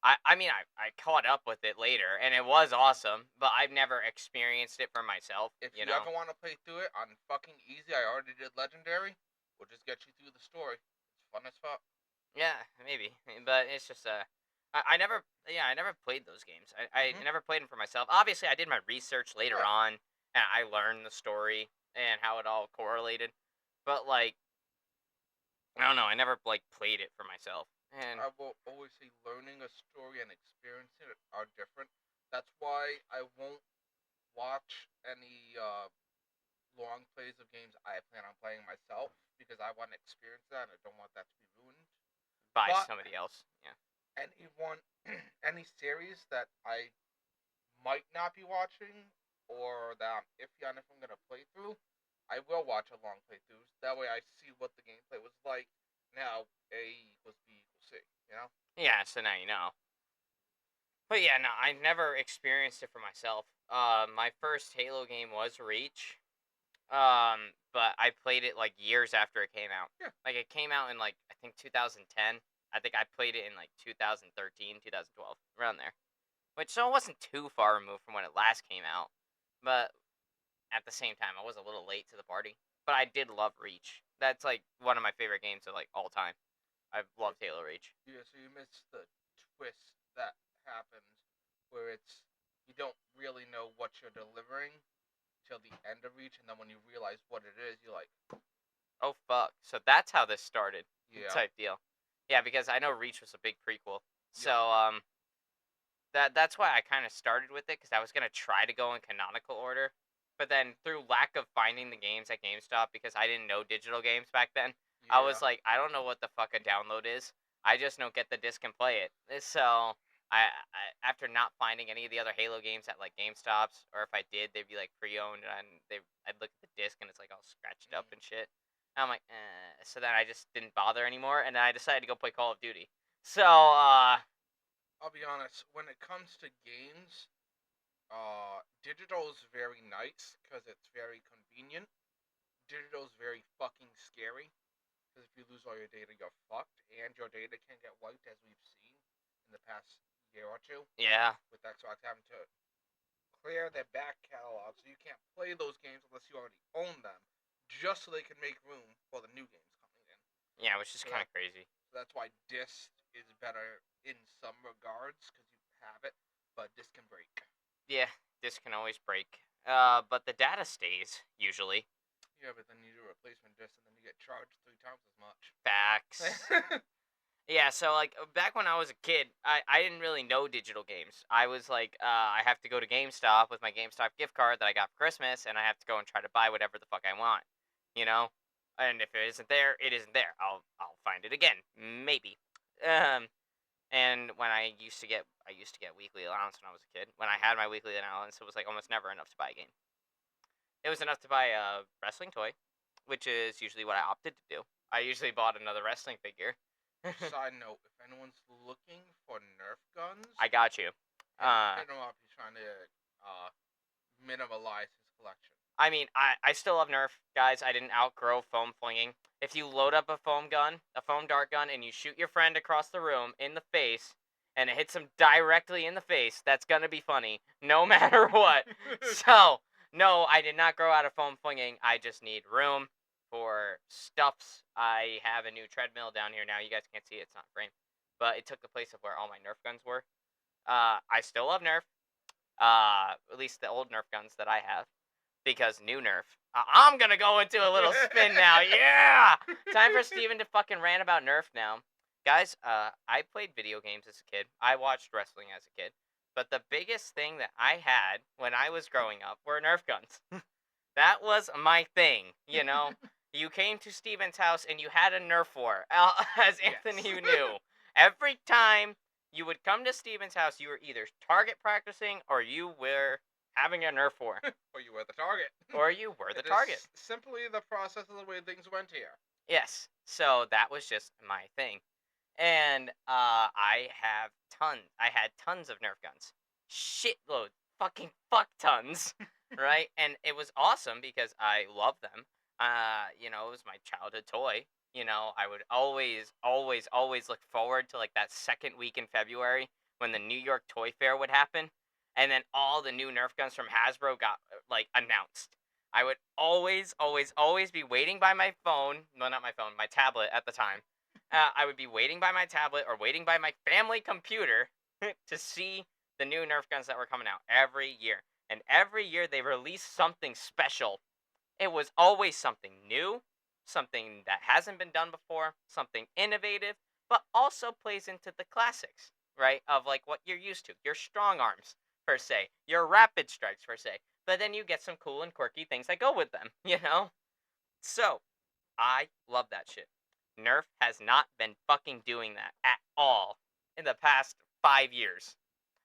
I caught up with it later, and it was awesome, but I've never experienced it for myself. If you ever want to play through it on fucking easy, I already did Legendary. We'll just get you through the story. It's fun as fuck. Yeah, maybe. But it's just, I never played those games. I never played them for myself. Obviously, I did my research later on, and I learned the story and how it all correlated. But, like, I don't know, I never, played it for myself. And I will always say learning a story and experiencing it are different. That's why I won't watch any long plays of games I plan on playing myself, because I want to experience that and I don't want that to be ruined by somebody else. Yeah. Any series that I might not be watching or that I'm iffy on if I'm gonna play through, I will watch a long playthroughs. That way I see what the gameplay was like. Now A equals B equals C. Yeah. So now you know. But yeah, no, I never experienced it for myself. My first Halo game was Reach. But I played it like years after it came out. Yeah. Like it came out in I think 2010. I think I played it in 2013, 2012, around there. Which so it wasn't too far removed from when it last came out. But at the same time, I was a little late to the party. But I did love Reach. That's one of my favorite games of all time. I've loved Halo Reach. Yeah, so you missed the twist that happens where you don't really know what you're delivering till the end of Reach, and then when you realize what it is, you're like, oh fuck. So that's how this started. Yeah. Type deal. Yeah, because I know Reach was a big prequel. So that's why I kind of started with it, because I was gonna try to go in canonical order, but then through lack of finding the games at GameStop, because I didn't know digital games back then, I was like, I don't know what the fuck a download is. I just know get the disc and play it. So I after not finding any of the other Halo games at GameStops, or if I did, they'd be pre-owned, and I'd look at the disc and it's all scratched up and shit. I'm like, so then I just didn't bother anymore, and then I decided to go play Call of Duty. So, I'll be honest. When it comes to games, digital is very nice because it's very convenient. Digital is very fucking scary because if you lose all your data, you're fucked, and your data can get wiped, as we've seen in the past year or two, yeah, with Xbox having to clear their back catalog, so you can't play those games unless you already own them, just so they can make room for the new games coming in. yeah, which is So kind of crazy. that's why disc is better in some regards because you have it, but disc can break. Yeah, this can always break. But the data stays, usually. Yeah, but then you do a replacement disc and then you get charged 3 times as much. Facts. Yeah, so like back when I was a kid, I didn't really know digital games. I was like, I have to go to GameStop with my GameStop gift card that I got for Christmas, and I have to go and try to buy whatever the fuck I want, you know. And if it isn't there, it isn't there. I'll find it again, maybe. Um, and when I used to get weekly allowance when I was a kid. When I had my weekly allowance, it was like almost never enough to buy a game. It was enough to buy a wrestling toy, which is usually what I opted to do. I usually bought another wrestling figure. Side note: if anyone's looking for Nerf guns, I got you. hit him up. He's trying to minimalize his collection. I mean, I still love Nerf, guys. I didn't outgrow foam flinging. If you load up a foam gun, a foam dart gun, and you shoot your friend across the room in the face, and it hits him directly in the face, that's gonna be funny, no matter what. So, no, I did not grow out of foam flinging. I just need room for stuffs. I have a new treadmill down here now. You guys can't see it; it's not framed, but it took the place of where all my Nerf guns were. I still love Nerf. At least the old Nerf guns that I have because new Nerf. I'm gonna go into a little spin now. Yeah, time for Steven to fucking rant about Nerf now, guys. I played video games as a kid. I watched wrestling as a kid, but the biggest thing that I had when I was growing up were Nerf guns. That was my thing. You know, you came to Steven's house and you had a Nerf war, as Anthony Yes. knew. Every time you would come to Steven's house, you were either target practicing or you were having a Nerf war. Or you were the target. Or you were the It target. is simply the process of the way things went here. Yes. So that was just my thing. And I had tons of Nerf guns. Shitload. Fucking fuck tons. Right? And it was awesome because I love them. It was my childhood toy. I would always, always, always look forward to like that second week in February when the New York Toy Fair would happen. And then all the new Nerf guns from Hasbro got like announced. I would always, always, always be waiting by my phone. No, not my phone, my tablet at the time. I would be waiting by my tablet or waiting by my family computer to see the new Nerf guns that were coming out every year. And every year they released something special. It was always something new, something that hasn't been done before, something innovative, but also plays into the classics, right? Of like what you're used to, your strong arms, per se, your rapid strikes, per se. But then you get some cool and quirky things that go with them, you know? So, I love that shit. Nerf has not been fucking doing that at all in the past 5 years.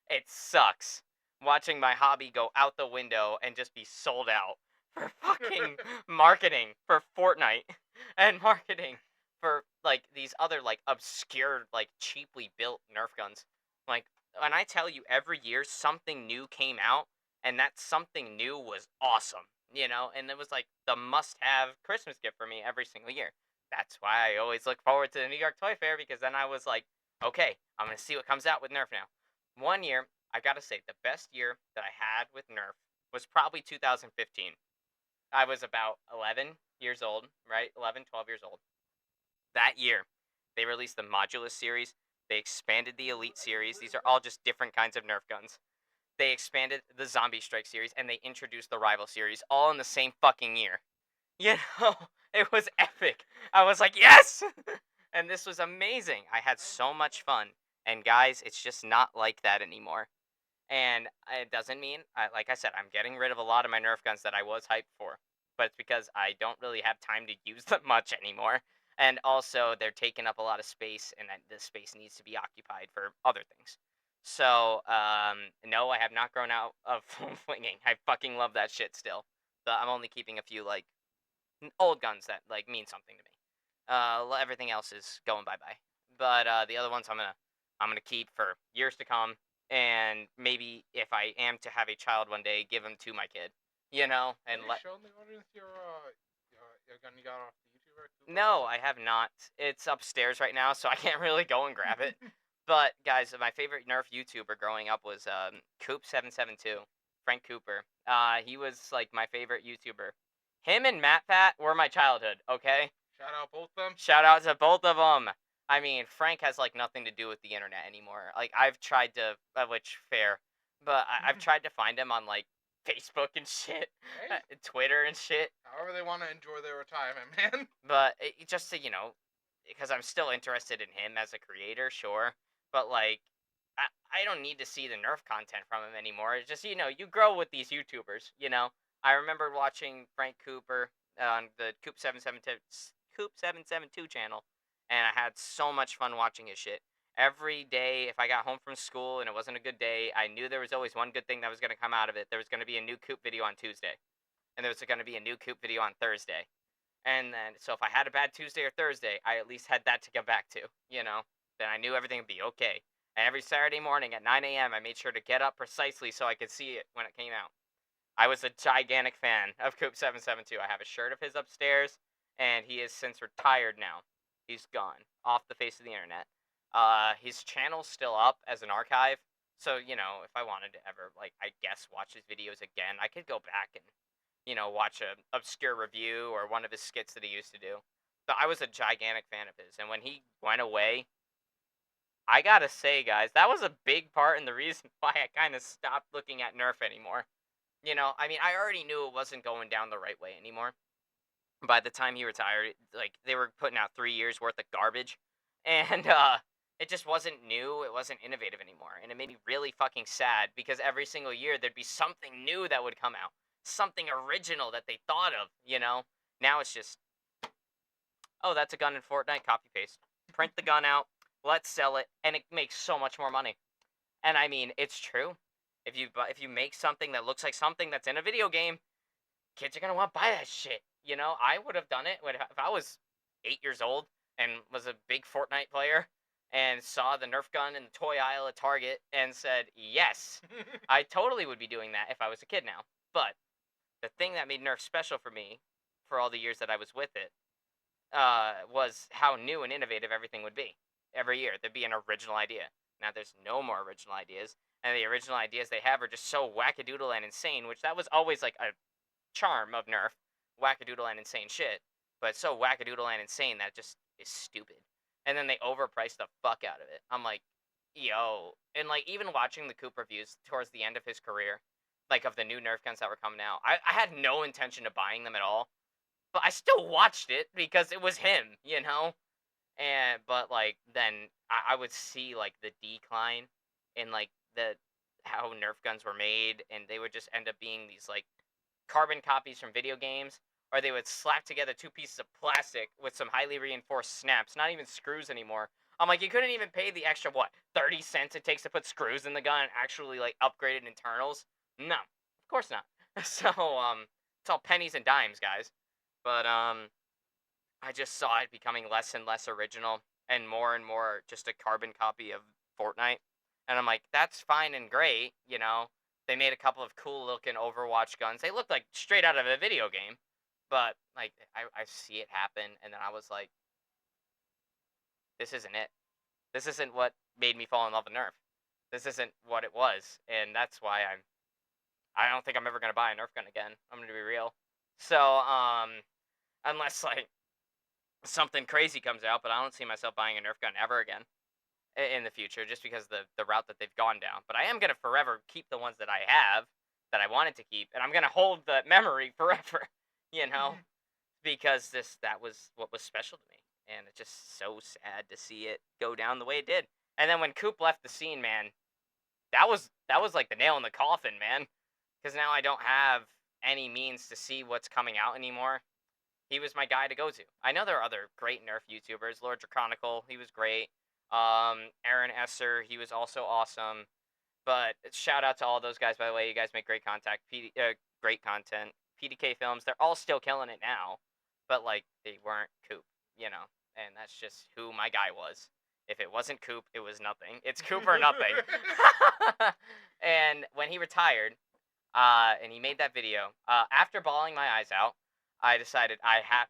It sucks watching my hobby go out the window and just be sold out for fucking marketing for Fortnite and marketing for like these other like obscure like cheaply built Nerf guns. Like when I tell you every year something new came out and that something new was awesome, and it was like the must-have Christmas gift for me every single year. That's why I always look forward to the New York Toy Fair because then I was like, okay, I'm gonna see what comes out with Nerf now. One year, I gotta say, the best year that I had with Nerf was probably 2015. I was about 11 years old, right? 11, 12 years old. That year, they released the Modulus series. They expanded the Elite series. These are all just different kinds of Nerf guns. They expanded the Zombie Strike series and they introduced the Rival series all in the same fucking year. You know, it was epic. I was like, yes! And this was amazing. I had so much fun. And guys, it's just not like that anymore. And it doesn't mean, like I said, I'm getting rid of a lot of my Nerf guns that I was hyped for. But it's because I don't really have time to use them much anymore. And also, they're taking up a lot of space, and this space needs to be occupied for other things. So, no, I have not grown out of foam flinging. I fucking love that shit still. But I'm only keeping a few, like, Old guns that like mean something to me. Everything else is going bye bye. But the other ones I'm gonna keep for years to come, and maybe if I am to have a child one day, give them to my kid. You know, Have and you let. shown the audience your gun you got off the YouTuber Cooper No, House? I have not. It's upstairs right now, so I can't really go and grab it. But guys, my favorite Nerf YouTuber growing up was Coop772, Frank Cooper. He was like my favorite YouTuber. Him and Matt Fat were my childhood. Okay, Shout out both them. shout out to both of them. I mean, Frank has like nothing to do with the internet anymore. Like I've tried to, which fair, but I've tried to find him on like Facebook and shit, Hey, Twitter and shit. however they want to enjoy their retirement, man. But just to because I'm still interested in him as a creator, sure. But like, I don't need to see the Nerf content from him anymore. It's just you grow with these YouTubers. I remember watching Frank Cooper on the Coop772 channel, and I had so much fun watching his shit. Every day, if I got home from school and it wasn't a good day, I knew there was always one good thing that was going to come out of it. There was going to be a new Coop video on Tuesday, and there was going to be a new Coop video on Thursday. And then, so if I had a bad Tuesday or Thursday, I at least had that to get back to. Then I knew everything would be okay. And every Saturday morning at 9 a.m., I made sure to get up precisely so I could see it when it came out. I was a gigantic fan of Coop772. I have a shirt of his upstairs, and he is since retired now. He's gone off the face of the internet. His channel's still up as an archive. So, if I wanted to ever, like, I guess, watch his videos again, I could go back and watch a obscure review or one of his skits that he used to do. But I was a gigantic fan of his, and when he went away, I gotta say, guys, that was a big part in the reason why I kind of stopped looking at Nerf anymore. I mean, I already knew it wasn't going down the right way anymore. By the time he retired, like they were putting out 3 years worth of garbage, and it just wasn't new. It wasn't innovative anymore, and it made me really fucking sad because every single year there'd be something new that would come out, something original that they thought of. Now it's just, oh, that's a gun in Fortnite, copy paste, print the gun out, let's sell it, and it makes so much more money. And I mean, it's true. If you make something that looks like something that's in a video game, kids are gonna want to buy that shit. I would have done it if I was 8 years old and was a big Fortnite player and saw the Nerf gun in the toy aisle at Target and said, yes, I totally would be doing that if I was a kid now. But the thing that made Nerf special for me, for all the years that I was with it, was how new and innovative everything would be. Every year, there'd be an original idea. Now, there's no more original ideas, and the original ideas they have are just so wackadoodle and insane, which that was always like a charm of Nerf, wackadoodle and insane shit. But it's so wackadoodle and insane that it just is stupid. And then they overprice the fuck out of it. I'm like, yo. And like even watching the Coop reviews towards the end of his career, like of the new Nerf guns that were coming out, I had no intention of buying them at all. But I still watched it because it was him. But like then I would see like the decline in like the how Nerf guns were made, and they would just end up being these like carbon copies from video games, or they would slap together two pieces of plastic with some highly reinforced snaps, not even screws anymore. I'm like, you couldn't even pay the extra, what, 30 cents it takes to put screws in the gun and actually, like, upgraded internals? No, of course not. So, it's all pennies and dimes, guys. But, I just saw it becoming less and less original and more just a carbon copy of Fortnite. And I'm like, that's fine and great. They made a couple of cool looking Overwatch guns. They looked like straight out of a video game. But like I see it happen, and then I was like, this isn't it. This isn't what made me fall in love with Nerf. This isn't what it was. And that's why I don't think I'm ever gonna buy a Nerf gun again. I'm gonna be real. So, unless like something crazy comes out, but I don't see myself buying a Nerf gun ever again in the future, just because the route that they've gone down. But I am gonna forever keep the ones that I have that I wanted to keep, and I'm gonna hold the memory forever, you know, because that was what was special to me, and it's just so sad to see it go down the way it did. And then when Coop left the scene, man, that was like the nail in the coffin, man, because now I don't have any means to see what's coming out anymore. He was my guy to go to. I know there are other great Nerf YouTubers. Lord Draconical, he was great. Aaron Esser, he was also awesome. But shout out to all those guys, by the way. You guys make great content. pt2 Films, they're all still killing it now. but like they weren't Coop, and that's just who my guy was. If it wasn't Coop, it was nothing. It's Coop or nothing. And when he retired, and he made that video, after bawling my eyes out, I decided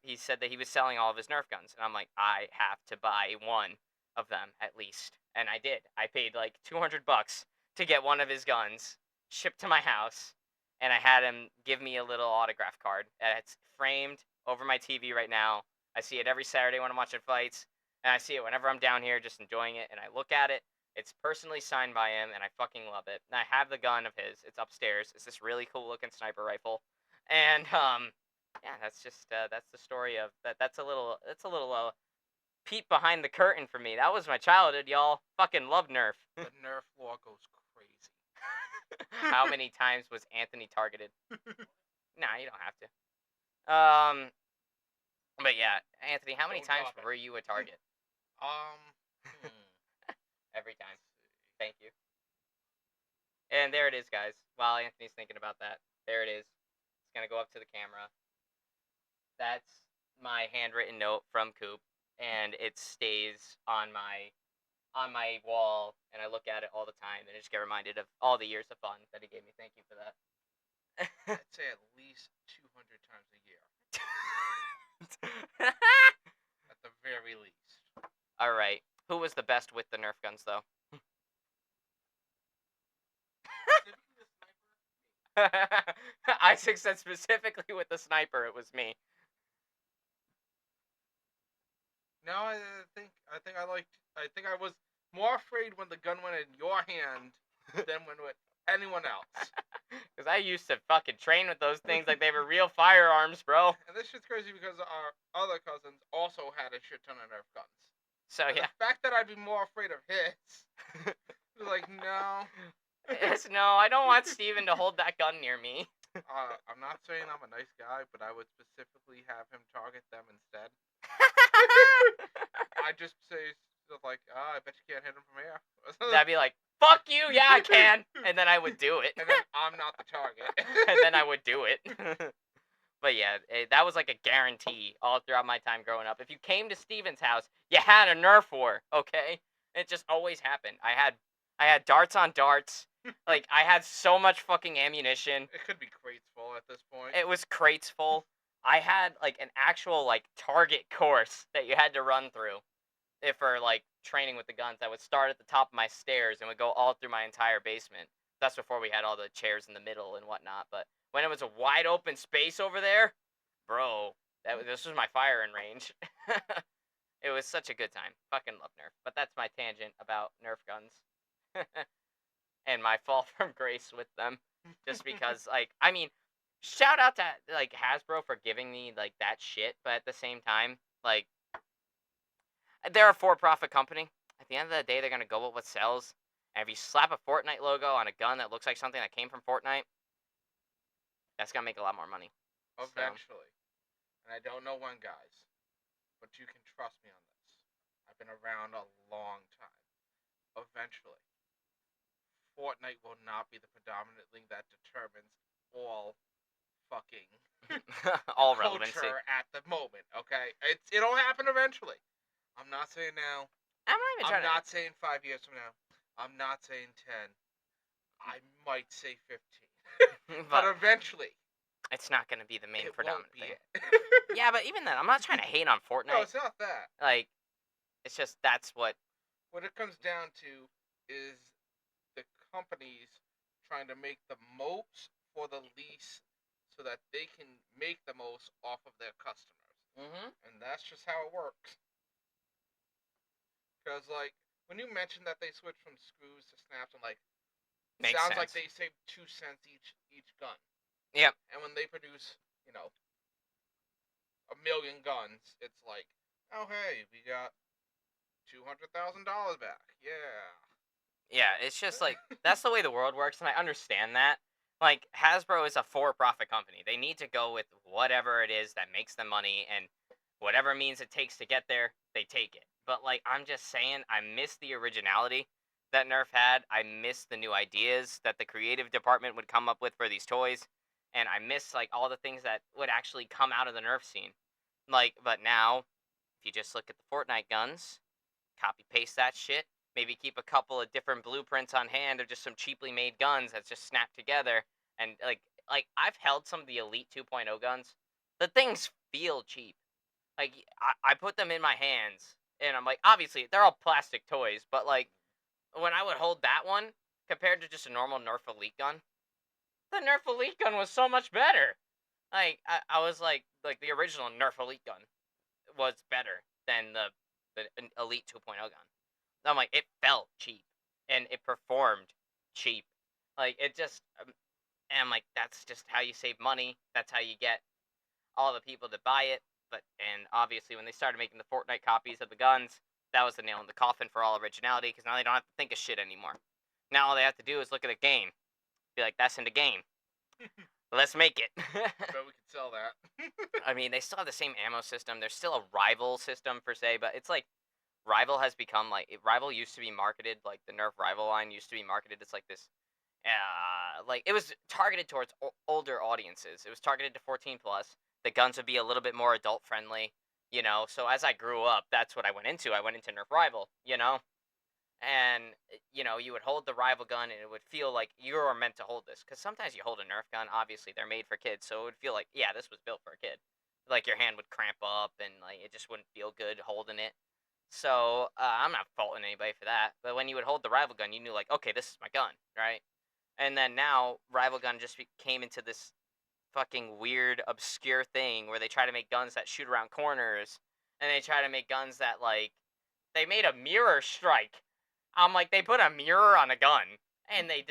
he said that he was selling all of his Nerf guns, and I'm like, I have to buy one of them at least, and I did. I paid like $200 to get one of his guns shipped to my house, and I had him give me a little autograph card. It's framed over my TV right now. I see it every Saturday when I'm watching fights, and I see it whenever I'm down here just enjoying it, and I look at it. It's personally signed by him, and I fucking love it. And I have the gun of his. It's upstairs. It's this really cool looking sniper rifle, and yeah, that's just that's the story of that. That's a little peep behind the curtain for me. That was my childhood, y'all. Fucking love Nerf. The Nerf law goes crazy. How many times was Anthony targeted? Nah, you don't have to. But yeah, Anthony, how many Don't times drop it. were you a target? Every time. Thank you. And there it is, guys. While Anthony's thinking about that, there it is. It's gonna go up to the camera. That's my handwritten note from Coop, and it stays on my wall, and I look at it all the time, and I just get reminded of all the years of fun that he gave me. Thank you for that. I'd say at least 200 times a year. At the very least. All right. Who was the best with the Nerf guns, though? Isaac said specifically with the sniper, it was me. No, I think I was more afraid when the gun went in your hand than when with anyone else. Because I used to fucking train with those things like they were real firearms, bro. And this shit's crazy because our other cousins also had a shit ton of Nerf guns. So and yeah. The fact that I'd be more afraid of his, was like, no. Yes, no, I don't want Steven to hold that gun near me. I'm not saying I'm a nice guy, but I would specifically have him target them instead. I just say stuff like, I bet you can't hit him from here. That'd be like, fuck you, yeah I can, and then I would do it. And then I'm not the target. And then I would do it. But yeah, that was like a guarantee all throughout my time growing up. If you came to Steven's house, you had a Nerf war, okay? It just always happened. I had darts on darts. Like, I had so much fucking ammunition. It could be crates full at this point. It was crates full. I had, like, an actual, like, target course that you had to run through for, like, training with the guns. I would start at the top of my stairs and would go all through my entire basement. That's before we had all the chairs in the middle and whatnot. But when it was a wide open space over there, bro, this was my firing range. It was such a good time. Fucking love Nerf. But that's my tangent about Nerf guns. And my fall from grace with them. Just because, like, I mean, shout out to, like, Hasbro for giving me, like, that shit. But at the same time, like, they're a for-profit company. At the end of the day, they're going to go with what sells. And if you slap a Fortnite logo on a gun that looks like something that came from Fortnite, that's going to make a lot more money. Eventually. And I don't know when, guys. But you can trust me on this. I've been around a long time. Eventually, Fortnite will not be the predominant thing that determines all fucking all relevancy culture at the moment, okay? It'll happen eventually. I'm not saying now. I'm not saying 5 years from now. I'm not saying 10. I might say 15. But eventually. It's not going to be the main predominant thing. It. Yeah, but even then, I'm not trying to hate on Fortnite. No, it's not that. Like, it's just that's what... What it comes down to is the companies trying to make the most for the least so that they can make the most off of their customers. Mm-hmm. And that's just how it works. Because, like, when you mentioned that they switched from screws to snaps, and, like, sounds like they save 2 cents each gun. Yep. And when they produce, 1 million guns, it's like, oh, hey, we got $200,000 back. Yeah. Yeah, it's just like, that's the way the world works, and I understand that. Like, Hasbro is a for-profit company. They need to go with whatever it is that makes them money, and whatever means it takes to get there, they take it. But, like, I'm just saying, I miss the originality that Nerf had. I miss the new ideas that the creative department would come up with for these toys. And I miss, like, all the things that would actually come out of the Nerf scene. Like, but now, if you just look at the Fortnite guns, copy paste that shit. Maybe keep a couple of different blueprints on hand of just some cheaply made guns that's just snapped together. And like I've held some of the Elite 2.0 guns. The things feel cheap. Like I put them in my hands, and I'm like, obviously they're all plastic toys, but like when I would hold that one compared to just a normal Nerf Elite gun, the Nerf Elite gun was so much better. Like I was like the original Nerf Elite gun was better than the Elite 2.0 gun. I'm like, it felt cheap and it performed cheap. Like it just, and I'm like, that's just how you save money. That's how you get all the people to buy it. But and obviously when they started making the Fortnite copies of the guns, that was the nail in the coffin for all originality because now they don't have to think of shit anymore. Now all they have to do is look at the game, be like, that's in the game. Let's make it. I bet we could sell that. I mean, they still have the same ammo system. There's still a rival system per se, but it's like Rival has become like Rival used to be marketed like the Nerf Rival line used to be marketed as like this, like it was targeted towards older audiences. It was targeted to 14 plus. The guns would be a little bit more adult friendly, you know. So as I grew up, that's what I went into. I went into Nerf Rival, you know, and you know you would hold the Rival gun and it would feel like you were meant to hold this because sometimes you hold a Nerf gun. Obviously, they're made for kids, so it would feel like yeah, this was built for a kid. Like your hand would cramp up and like it just wouldn't feel good holding it. So I'm not faulting anybody for that. But when you would hold the rival gun, you knew like, okay, this is my gun, right? And then now rival gun just came into this fucking weird, obscure thing where they try to make guns that shoot around corners, and they try to make guns that like they made a mirror strike. I'm like, they put a mirror on a gun, and they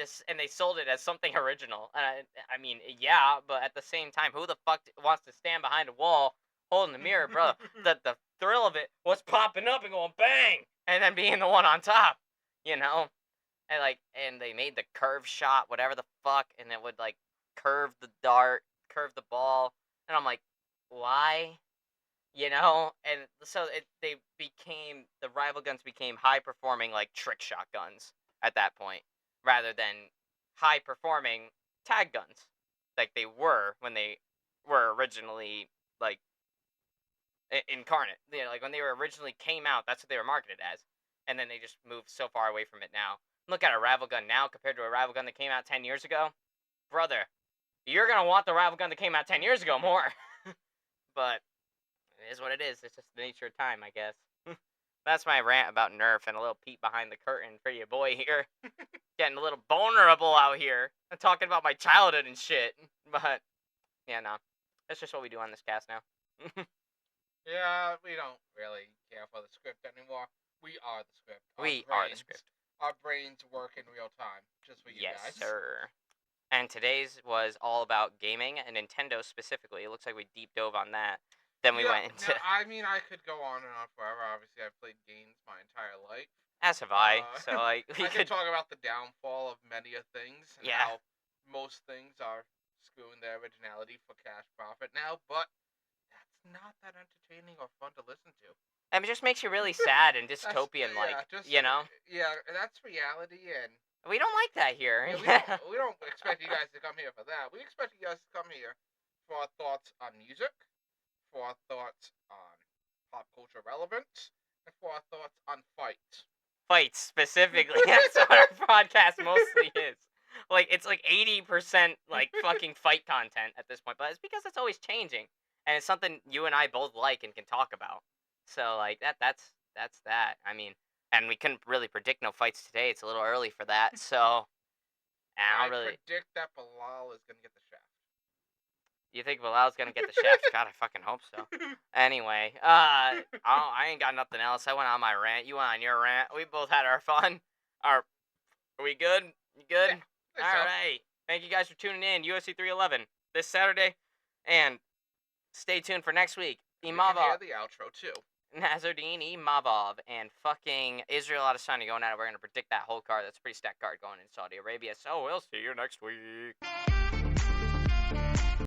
sold it as something original. I mean, yeah, but at the same time, who the fuck wants to stand behind a wall holding the mirror, bro? The thrill of it was popping up and going bang, and then being the one on top, you know. And they made the curve shot, whatever the fuck, and it would like curve the dart, curve the ball, and I'm like, why? You know, and so they became the rival guns became high performing like trick shot guns at that point, rather than high performing tag guns like they were when they were originally like incarnate. You know, like when they were originally came out, that's what they were marketed as, and then they just moved so far away from it now. Look at a rival gun now compared to a rival gun that came out 10 years ago, brother. You're gonna want the rival gun that came out 10 years ago more, but it is what it is. It's just the nature of time, I guess. That's my rant about Nerf and a little peek behind the curtain for your boy here. Getting a little vulnerable out here. I'm talking about my childhood and shit. But, yeah, no. That's just what we do on this cast now. Yeah, we don't really care for the script anymore. We are the script. We are the script. Our brains work in real time, just for you guys. Yes, sir. And today's was all about gaming and Nintendo specifically. It looks like we deep dove on that. Then we went into... Now, I mean, I could go on and on forever. Obviously, I've played games my entire life. As have I. So, like, I could talk about the downfall of many of things and how most things are screwing their originality for cash profit now, but that's not that entertaining or fun to listen to. It just makes you really sad and dystopian, you know? Yeah, that's reality, and... We don't like that here. Yeah, we don't expect you guys to come here for that. We expect you guys to come here for our thoughts on music, for our thoughts on pop culture relevance, and for our thoughts on fights. Fights, specifically. That's what our podcast mostly is. Like, it's like 80% like fucking fight content at this point, but it's because it's always changing. And it's something you and I both like and can talk about. So, like, that's that. I mean, and we couldn't really predict no fights today. It's a little early for that, so... I predict that Bilal is going to get the shaft. You think Bilal's gonna get the shaft? God, I fucking hope so. Anyway, I ain't got nothing else. I went on my rant. You went on your rant. We both had our fun. Are we good? You good? Yeah, all right. Thank you guys for tuning in. UFC 311 this Saturday, and stay tuned for next week. Imavov. The outro too. Nazardine Imavov and fucking Israel Adesanya going at it. We're gonna predict that whole card. That's a pretty stacked card going in Saudi Arabia. So we'll see you next week.